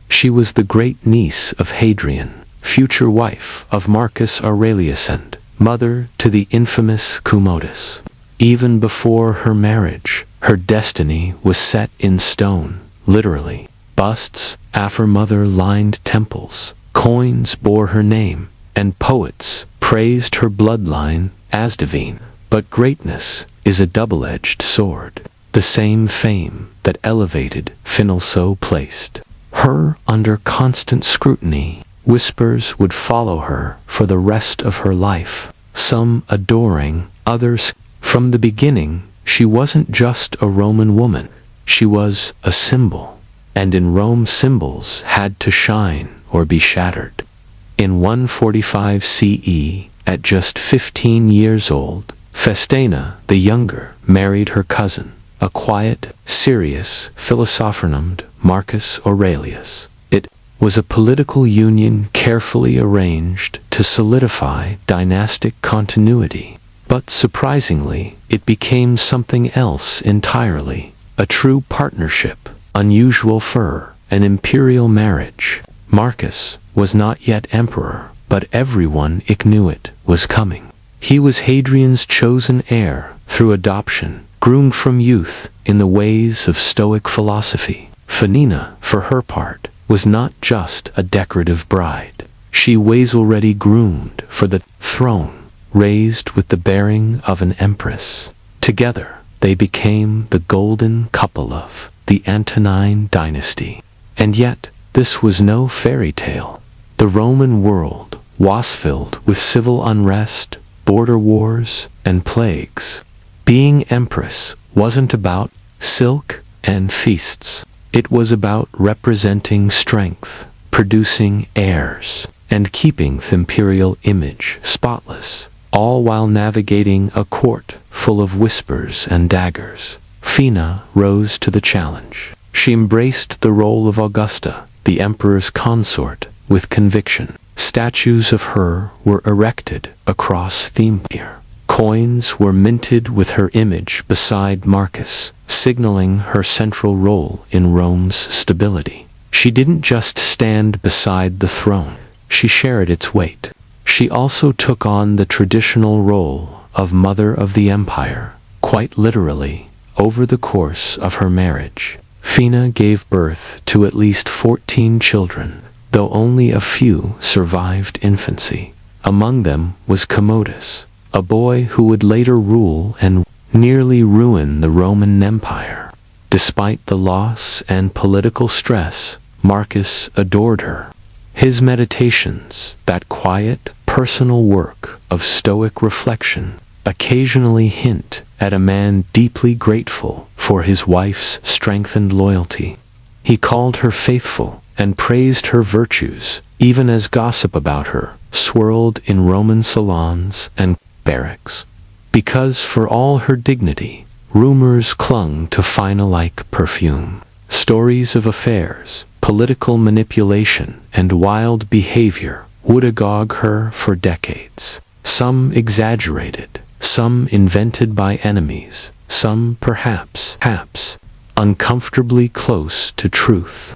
She was the great niece of Hadrian, future wife of Marcus Aurelius and mother to the infamous Commodus. Even before her marriage, her destiny was set in stone, literally. Busts of her mother lined temples, coins bore her name, and poets praised her bloodline as divine. But greatness is a double-edged sword. The same fame that elevated Finelso placed her under constant scrutiny. Whispers would follow her for the rest of her life, some adoring, others. From the beginning, she wasn't just a Roman woman, she was a symbol, and in Rome symbols had to shine or be shattered. In 145 CE, at just 15 years old, Faustina the Younger married her cousin, a quiet, serious philosopher named Marcus Aurelius. It was a political union carefully arranged to solidify dynastic continuity. But surprisingly, it became something else entirely, a true partnership, unusual for an imperial marriage. Marcus was not yet emperor, but everyone knew it was coming. He was Hadrian's chosen heir through adoption, groomed from youth in the ways of Stoic philosophy. Fanina, for her part, was not just a decorative bride. She was already groomed for the throne, raised with the bearing of an empress. Together, they became the golden couple of the Antonine dynasty. And yet, this was no fairy tale. The Roman world was filled with civil unrest, border wars, and plagues. Being empress wasn't about silk and feasts. It was about representing strength, producing heirs, and keeping the imperial image spotless, all while navigating a court full of whispers and daggers. Fina rose to the challenge. She embraced the role of Augusta, the emperor's consort, with conviction. Statues of her were erected across the empire. Coins were minted with her image beside Marcus, signaling her central role in Rome's stability. She didn't just stand beside the throne, she shared its weight. She also took on the traditional role of mother of the empire, quite literally, over the course of her marriage. Fina gave birth to at least 14 children, though only a few survived infancy. Among them was Commodus, a boy who would later rule and nearly ruin the Roman Empire. Despite the loss and political stress, Marcus adored her. His meditations, that quiet, personal work of stoic reflection, occasionally hint at a man deeply grateful for his wife's strengthened loyalty. He called her faithful and praised her virtues, even as gossip about her swirled in Roman salons and barracks. Because for all her dignity, rumors clung to Fina like perfume. Stories of affairs, political manipulation, and wild behavior would agog her for decades. Some exaggerated, some invented by enemies, some perhaps uncomfortably close to truth.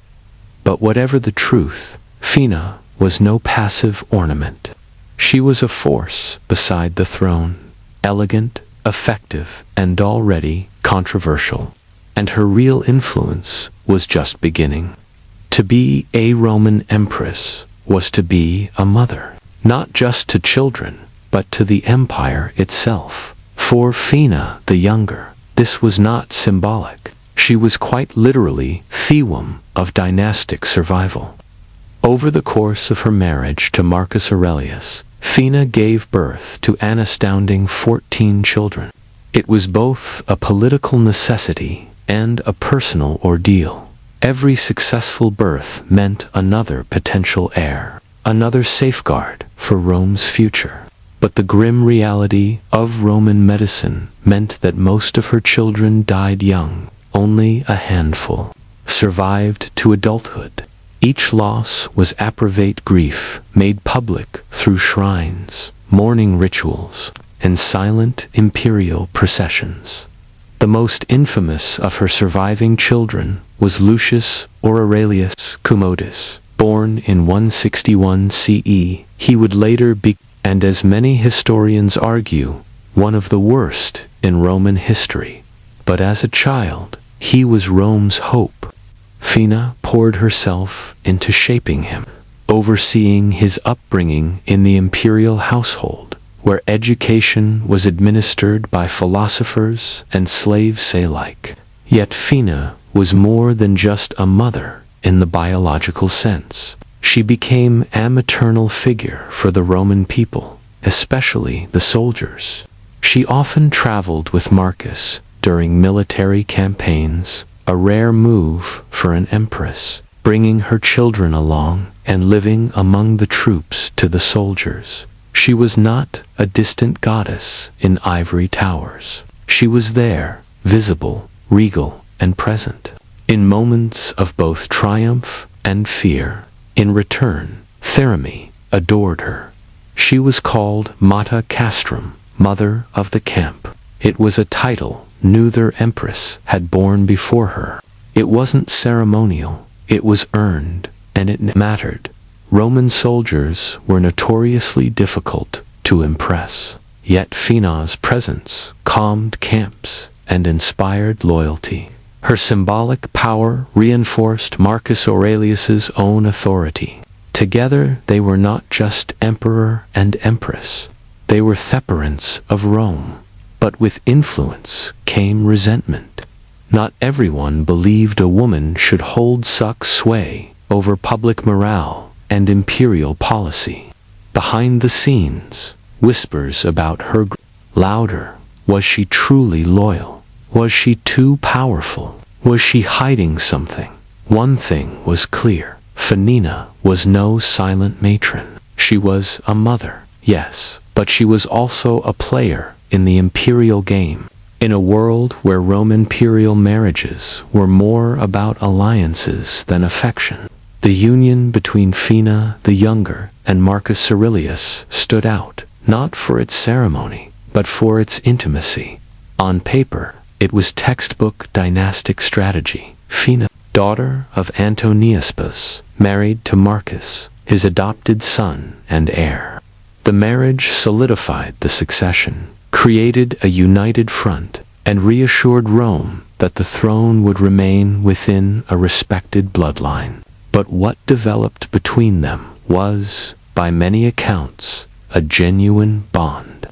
But whatever the truth, Fina was no passive ornament. She was a force beside the throne, elegant, effective, and already controversial. And her real influence was just beginning. To be a Roman empress was to be a mother, not just to children, but to the empire itself. For Fina the Younger, this was not symbolic. She was quite literally thewum of dynastic survival. Over the course of her marriage to Marcus Aurelius, Fina gave birth to an astounding 14 children. It was both a political necessity and a personal ordeal. Every successful birth meant another potential heir, another safeguard for Rome's future. But the grim reality of Roman medicine meant that most of her children died young. Only a handful survived to adulthood. Each loss was approbate grief made public through shrines, mourning rituals, and silent imperial processions. The most infamous of her surviving children was Lucius or Aurelius Commodus. Born in 161 CE, he would later be, and as many historians argue, one of the worst in Roman history. But as a child, he was Rome's hope. Fina poured herself into shaping him, overseeing his upbringing in the imperial household, where education was administered by philosophers and slaves alike. Yet Fina was more than just a mother in the biological sense. She became a maternal figure for the Roman people, especially the soldiers. She often traveled with Marcus during military campaigns, a rare move for an empress, bringing her children along and living among the troops to the soldiers. She was not a distant goddess in ivory towers. She was there, visible, regal, and present, in moments of both triumph and fear. In return, Therame adored her. She was called Mata Castrum, Mother of the Camp. It was a title neither empress had borne before her. It wasn't ceremonial, it was earned, and it mattered. Roman soldiers were notoriously difficult to impress, yet Fina's presence calmed camps and inspired loyalty. Her symbolic power reinforced Marcus Aurelius's own authority. Together they were not just emperor and empress, they were theparents of Rome. But with influence came resentment. Not everyone believed a woman should hold such sway over public morale and imperial policy. Behind the scenes, whispers about her grew louder. Was she truly loyal? Was she too powerful? Was she hiding something? One thing was clear. Fina was no silent matron. She was a mother, yes, but she was also a player in the imperial game. In a world where Roman imperial marriages were more about alliances than affection, the union between Fina the Younger and Marcus Aurelius stood out, not for its ceremony, but for its intimacy. On paper, it was textbook dynastic strategy. Fina daughter of Antoniuspas, married to Marcus, his adopted son and heir. The marriage solidified the succession, created a united front, and reassured Rome that the throne would remain within a respected bloodline. But what developed between them was, by many accounts, a genuine bond.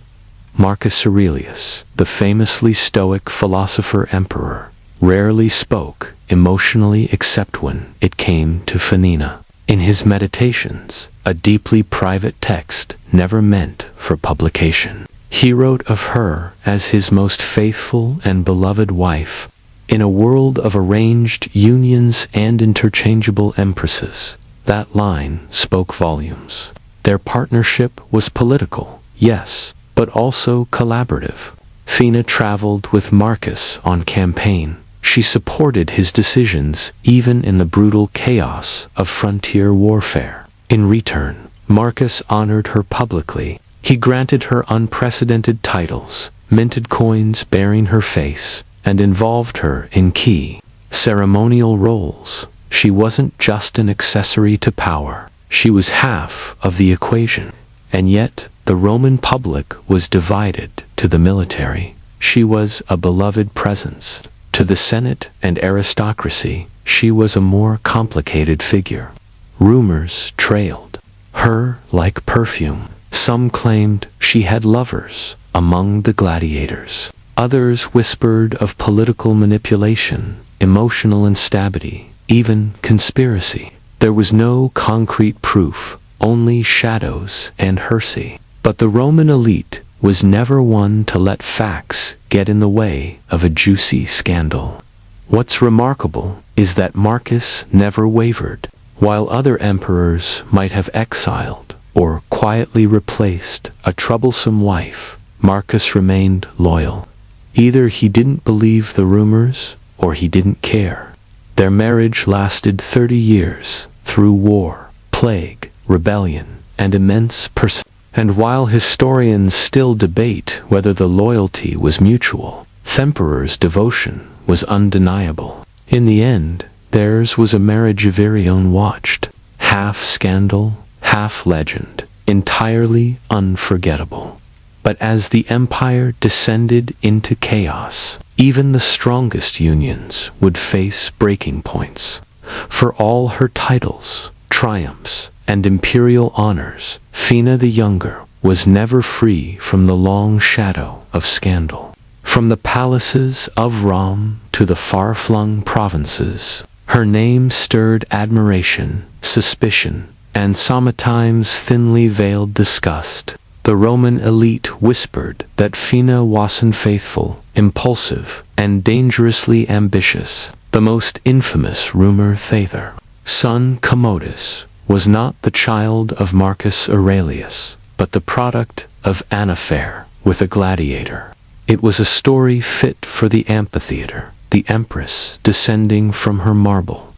Marcus Aurelius, the famously stoic philosopher-emperor, rarely spoke emotionally except when it came to Fanina. In his Meditations, a deeply private text never meant for publication, he wrote of her as his most faithful and beloved wife. In a world of arranged unions and interchangeable empresses, that line spoke volumes. Their partnership was political, yes, but also collaborative. Fina traveled with Marcus on campaign. She supported his decisions even in the brutal chaos of frontier warfare. In return, Marcus honored her publicly. He granted her unprecedented titles, minted coins bearing her face, and involved her in key ceremonial roles. She wasn't just an accessory to power. She was half of the equation. And yet, the Roman public was divided. To the military, she was a beloved presence. To the Senate and aristocracy, she was a more complicated figure. Rumors trailed her like perfume. Some claimed she had lovers among the gladiators. Others whispered of political manipulation, emotional instability, even conspiracy. There was no concrete proof, only shadows and hearsay. But the Roman elite was never one to let facts get in the way of a juicy scandal. What's remarkable is that Marcus never wavered. While other emperors might have exiled or quietly replaced a troublesome wife, Marcus remained loyal. Either he didn't believe the rumors, or he didn't care. Their marriage lasted 30 years, through war, plague, rebellion, and immense persecution. And while historians still debate whether the loyalty was mutual, the emperor's devotion was undeniable. In the end, theirs was a marriage very unwatched, half scandal, half legend, entirely unforgettable. But as the empire descended into chaos, even the strongest unions would face breaking points. For all her titles, triumphs, and imperial honors, Fina the Younger was never free from the long shadow of scandal. From the palaces of Rome to the far-flung provinces, her name stirred admiration, suspicion, and sometimes thinly veiled disgust. The Roman elite whispered that Fina was unfaithful, impulsive, and dangerously ambitious. The most infamous rumor their son Commodus was not the child of Marcus Aurelius, but the product of an affair with a gladiator. It was a story fit for the amphitheater, the empress descending from her marble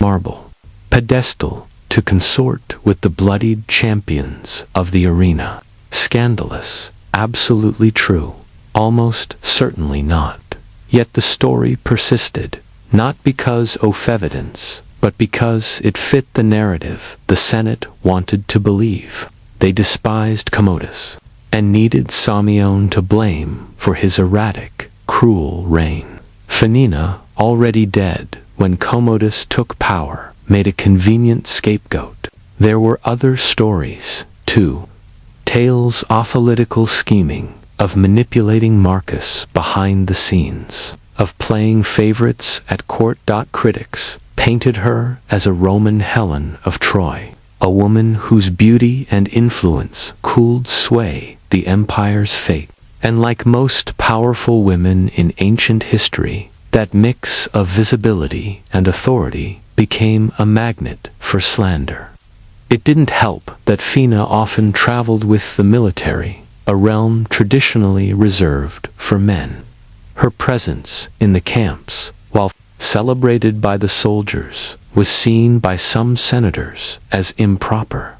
pedestal to consort with the bloodied champions of the arena. Scandalous, absolutely true, almost certainly not. Yet the story persisted, not because of evidence, but because it fit the narrative the Senate wanted to believe. They despised Commodus, and needed Samion to blame for his erratic, cruel reign. Fanina, already dead when Commodus took power, made a convenient scapegoat. There were other stories, too. Tales of political scheming, of manipulating Marcus behind the scenes, of playing favorites at court. Critics painted her as a Roman Helen of Troy, a woman whose beauty and influence could sway the empire's fate. And like most powerful women in ancient history, that mix of visibility and authority became a magnet for slander. It didn't help that Fina often traveled with the military, a realm traditionally reserved for men. Her presence in the camps, while celebrated by the soldiers, was seen by some senators as improper.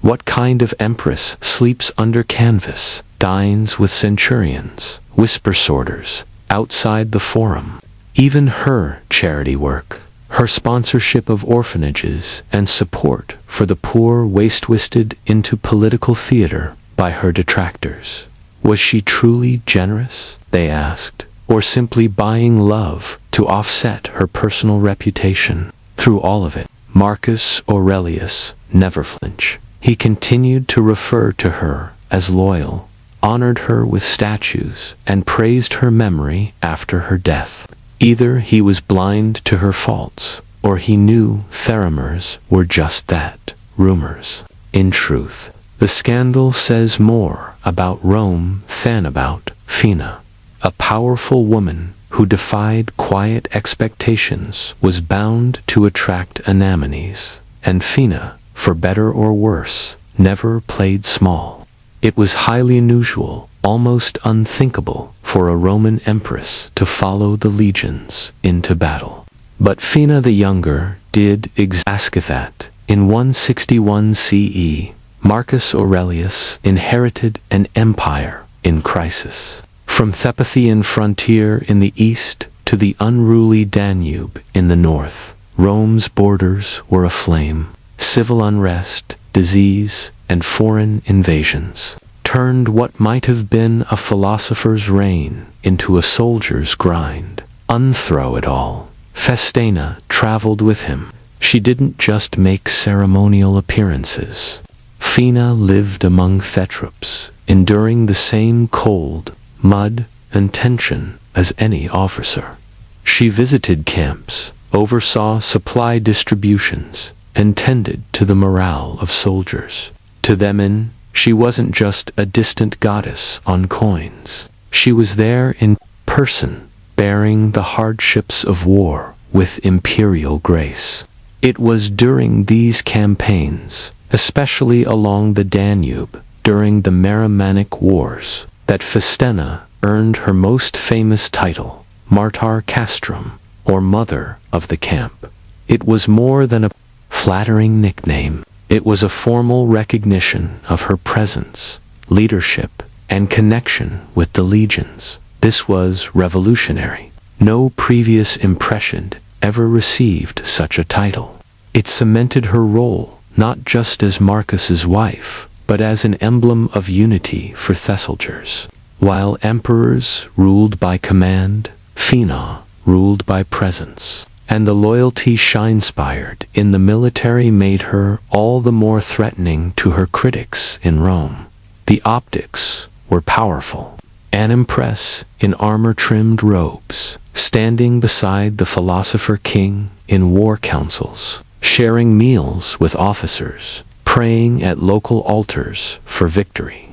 What kind of empress sleeps under canvas, dines with centurions, whisper sorters, outside the forum? Even her charity work, her sponsorship of orphanages and support for the poor waste-twisted into political theater by her detractors. Was she truly generous, they asked, or simply buying love to offset her personal reputation? Through all of it, Marcus Aurelius never flinched. He continued to refer to her as loyal, honored her with statues, and praised her memory after her death. Either he was blind to her faults, or he knew theramers were just that, rumors. In truth, the scandal says more about Rome than about Fina. A powerful woman who defied quiet expectations was bound to attract anemones, and Fina, for better or worse, never played small. It was highly unusual, almost unthinkable, for a Roman empress to follow the legions into battle. But Fina the Younger did exactly that. In 161 CE, Marcus Aurelius inherited an empire in crisis. From Thepathian frontier in the east to the unruly Danube in the north, Rome's borders were aflame. Civil unrest, disease, and foreign invasions turned what might have been a philosopher's reign into a soldier's grind. Unthrow it all, Festina traveled with him. She didn't just make ceremonial appearances. Fina lived among Thetraps, enduring the same cold, mud, and tension as any officer. She visited camps, oversaw supply distributions, and tended to the morale of soldiers. To them she wasn't just a distant goddess on coins. She was there in person, bearing the hardships of war with imperial grace. It was during these campaigns, especially along the Danube, during the Maremanic Wars, that Festina earned her most famous title, Martar Castrum, or Mother of the Camp. It was more than a flattering nickname. It was a formal recognition of her presence, leadership, and connection with the legions. This was revolutionary. No previous impression ever received such a title. It cemented her role not just as Marcus's wife, but as an emblem of unity for Thessalgers. While emperors ruled by command, Fina ruled by presence. And the loyalty she inspired in the military made her all the more threatening to her critics in Rome. The optics were powerful. An empress in armor-trimmed robes, standing beside the philosopher king in war councils, sharing meals with officers, praying at local altars for victory.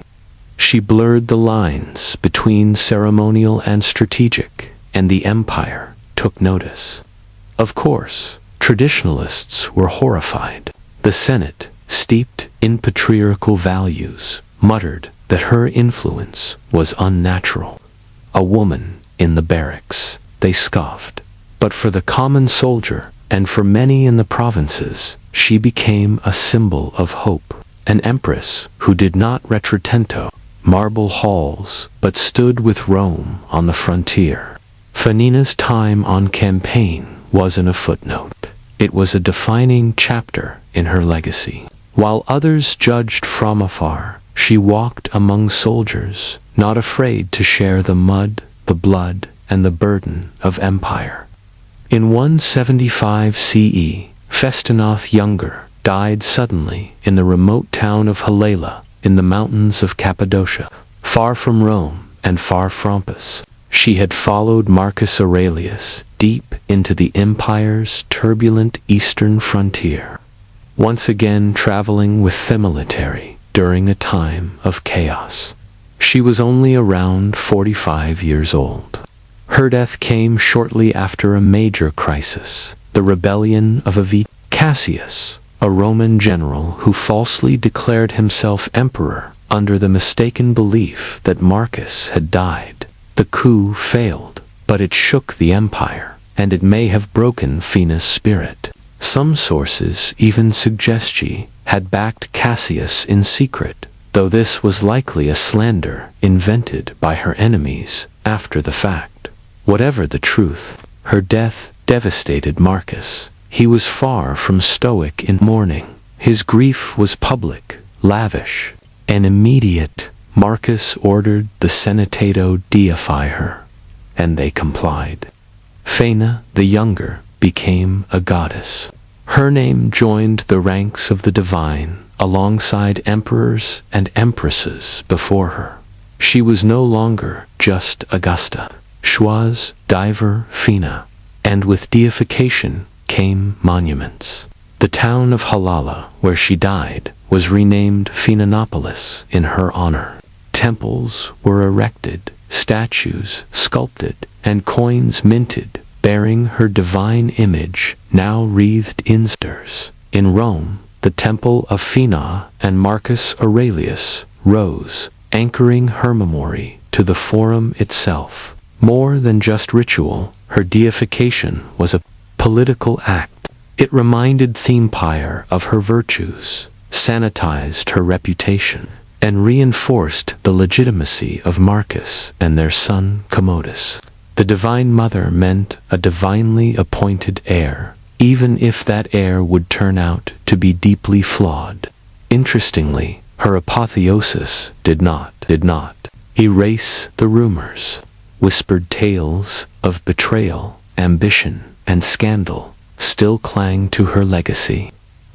She blurred the lines between ceremonial and strategic, and the empire took notice. Of course, traditionalists were horrified. The Senate, steeped in patriarchal values, muttered that her influence was unnatural. A woman in the barracks, they scoffed. But for the common soldier, and for many in the provinces, she became a symbol of hope. An empress who did not retretento marble halls, but stood with Rome on the frontier. Fanina's time on campaign wasn't a footnote. It was a defining chapter in her legacy. While others judged from afar, she walked among soldiers, not afraid to share the mud, the blood, and the burden of empire. In 175 CE, Festina the Younger died suddenly in the remote town of Halala, in the mountains of Cappadocia, far from Rome and far from us. She had followed Marcus Aurelius deep into the empire's turbulent eastern frontier, once again traveling with the military during a time of chaos. She was only around 45 years old. Her death came shortly after a major crisis, the rebellion of Cassius, a Roman general who falsely declared himself emperor under the mistaken belief that Marcus had died. The coup failed, but it shook the empire, and it may have broken Fina's spirit. Some sources even suggest she had backed Cassius in secret, though this was likely a slander invented by her enemies after the fact. Whatever the truth, her death devastated Marcus. He was far from stoic in mourning. His grief was public, lavish, and immediate. Marcus ordered the Senate to deify her, and they complied. Phana, the younger, became a goddess. Her name joined the ranks of the divine, alongside emperors and empresses before her. She was no longer just Augusta. She was Diver Phana, and with deification came monuments. The town of Halala, where she died, was renamed Phenanopolis in her honor. Temples were erected, statues sculpted, and coins minted, bearing her divine image, now wreathed in stars. In Rome, the temple of Phana and Marcus Aurelius rose, anchoring her memory to the forum itself. More than just ritual, her deification was a political act. It reminded the empire of her virtues, sanitized her reputation, and reinforced the legitimacy of Marcus and their son Commodus. The Divine Mother meant a divinely appointed heir, even if that heir would turn out to be deeply flawed. Interestingly, her apotheosis did not erase the rumors. Whispered tales of betrayal, ambition, and scandal still clang to her legacy.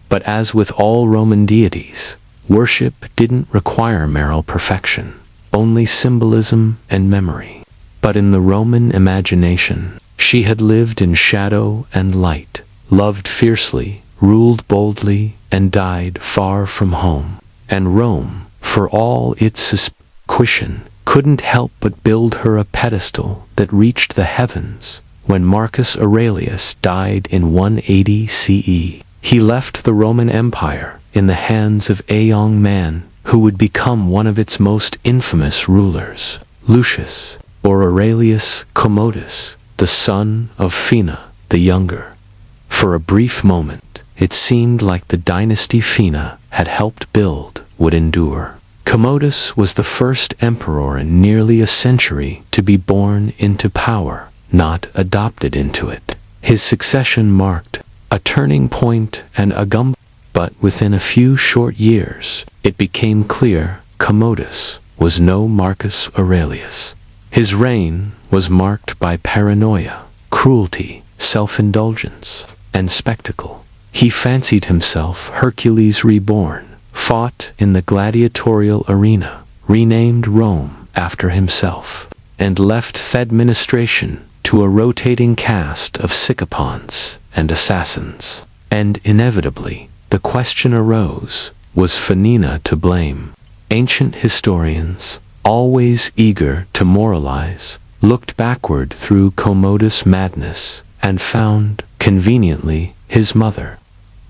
But as with all Roman deities, worship didn't require moral perfection, only symbolism and memory. But in the Roman imagination, she had lived in shadow and light, loved fiercely, ruled boldly, and died far from home. And Rome, for all its suspicion, couldn't help but build her a pedestal that reached the heavens. When Marcus Aurelius died in 180 CE, he left the Roman Empire in the hands of a young man who would become one of its most infamous rulers, Lucius, or Aurelius Commodus, the son of Phana the younger. For a brief moment, it seemed like the dynasty Phana had helped build would endure. Commodus was the first emperor in nearly a century to be born into power, not adopted into it. His succession marked a turning point and a gum, but within a few short years, it became clear Commodus was no Marcus Aurelius. His reign was marked by paranoia, cruelty, self-indulgence, and spectacle. He fancied himself Hercules reborn, fought in the gladiatorial arena, renamed Rome after himself, and left the administration to a rotating cast of sycophants and assassins. And inevitably, the question arose, was Phana to blame? Ancient historians, always eager to moralize, looked backward through Commodus' madness and found, conveniently, his mother.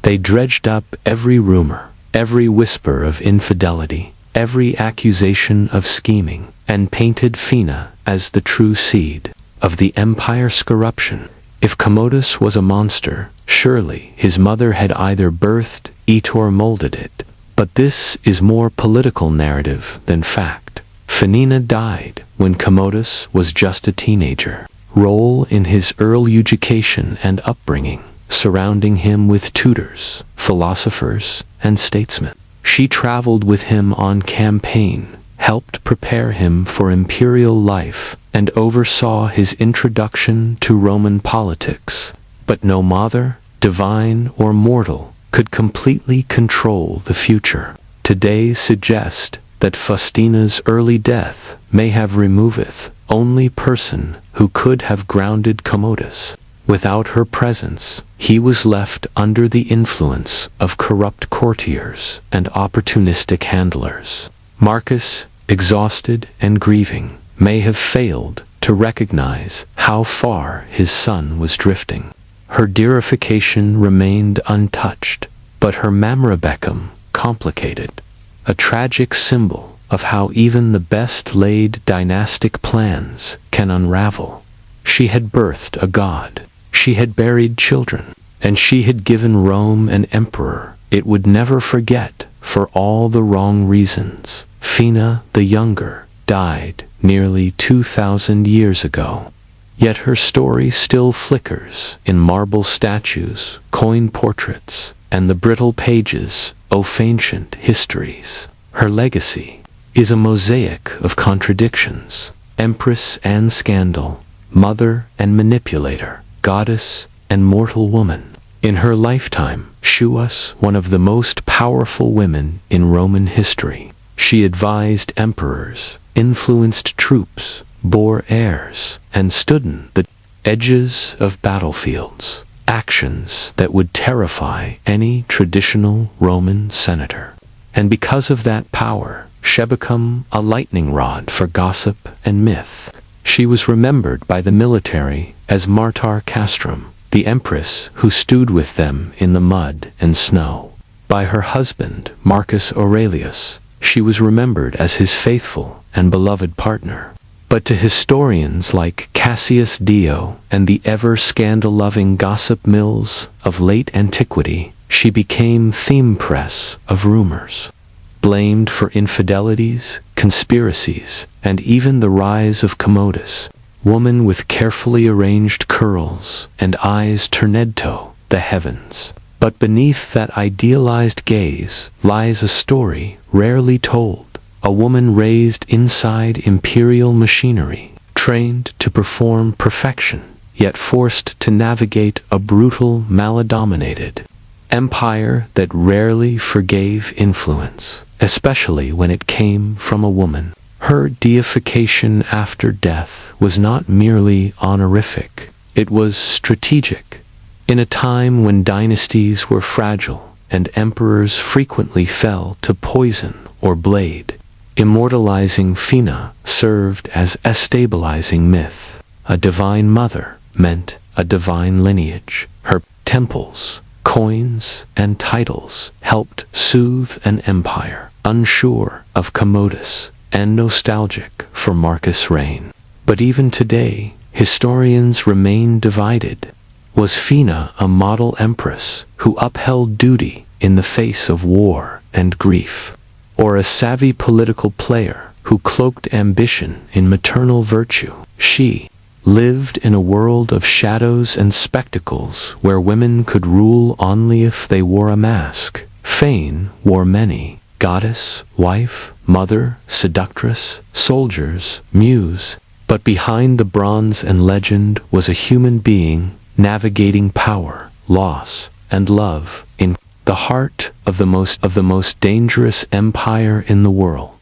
They dredged up every rumor, every whisper of infidelity, every accusation of scheming, and painted Phana as the true seed of the empire's corruption. If Commodus was a monster, surely his mother had either birthed it or molded it. But this is more political narrative than fact. Phana died when Commodus was just a teenager. Role in his early education and upbringing, surrounding him with tutors, philosophers, and statesmen. She traveled with him on campaign, helped prepare him for imperial life, and oversaw his introduction to Roman politics. But no mother, divine or mortal, could completely control the future. Today suggest that Faustina's early death may have removeth only person who could have grounded Commodus. Without her presence, he was left under the influence of corrupt courtiers and opportunistic handlers. Marcus, exhausted and grieving, may have failed to recognize how far his son was drifting. Her deification remained untouched, but her memorabecum complicated, a tragic symbol of how even the best-laid dynastic plans can unravel. She had birthed a god, she had buried children, and she had given Rome an emperor it would never forget for all the wrong reasons. Phana the younger died nearly 2,000 years ago. Yet her story still flickers in marble statues, coin portraits, and the brittle pages of ancient histories. Her legacy is a mosaic of contradictions, empress and scandal, mother and manipulator, goddess and mortal woman. In her lifetime, she was one of the most powerful women in Roman history. She advised emperors, influenced troops, bore heirs, and stood on the edges of battlefields, actions that would terrify any traditional Roman senator. And because of that power, she became a lightning rod for gossip and myth. She was remembered by the military as Martyr Castrum, the empress who stood with them in the mud and snow. By her husband, Marcus Aurelius, she was remembered as his faithful and beloved partner. But to historians like Cassius Dio and the ever-scandal-loving gossip mills of late antiquity, she became theme press of rumors. Blamed for infidelities, conspiracies, and even the rise of Commodus, woman with carefully arranged curls and eyes turned to the heavens. But beneath that idealized gaze lies a story rarely told. A woman raised inside imperial machinery, trained to perform perfection, yet forced to navigate a brutal, male-dominated empire that rarely forgave influence, especially when it came from a woman. Her deification after death was not merely honorific, it was strategic. In a time when dynasties were fragile and emperors frequently fell to poison or blade, immortalizing Fina served as a stabilizing myth. A divine mother meant a divine lineage. Her temples, coins, and titles helped soothe an empire, unsure of Commodus and nostalgic for Marcus' reign. But even today, historians remain divided. Was Fina a model empress who upheld duty in the face of war and grief, or a savvy political player who cloaked ambition in maternal virtue? She lived in a world of shadows and spectacles where women could rule only if they wore a mask. Fane wore many: goddess, wife, mother, seductress, soldiers, muse. But behind the bronze and legend was a human being navigating power, loss, and love in the heart of the most dangerous empire in the world.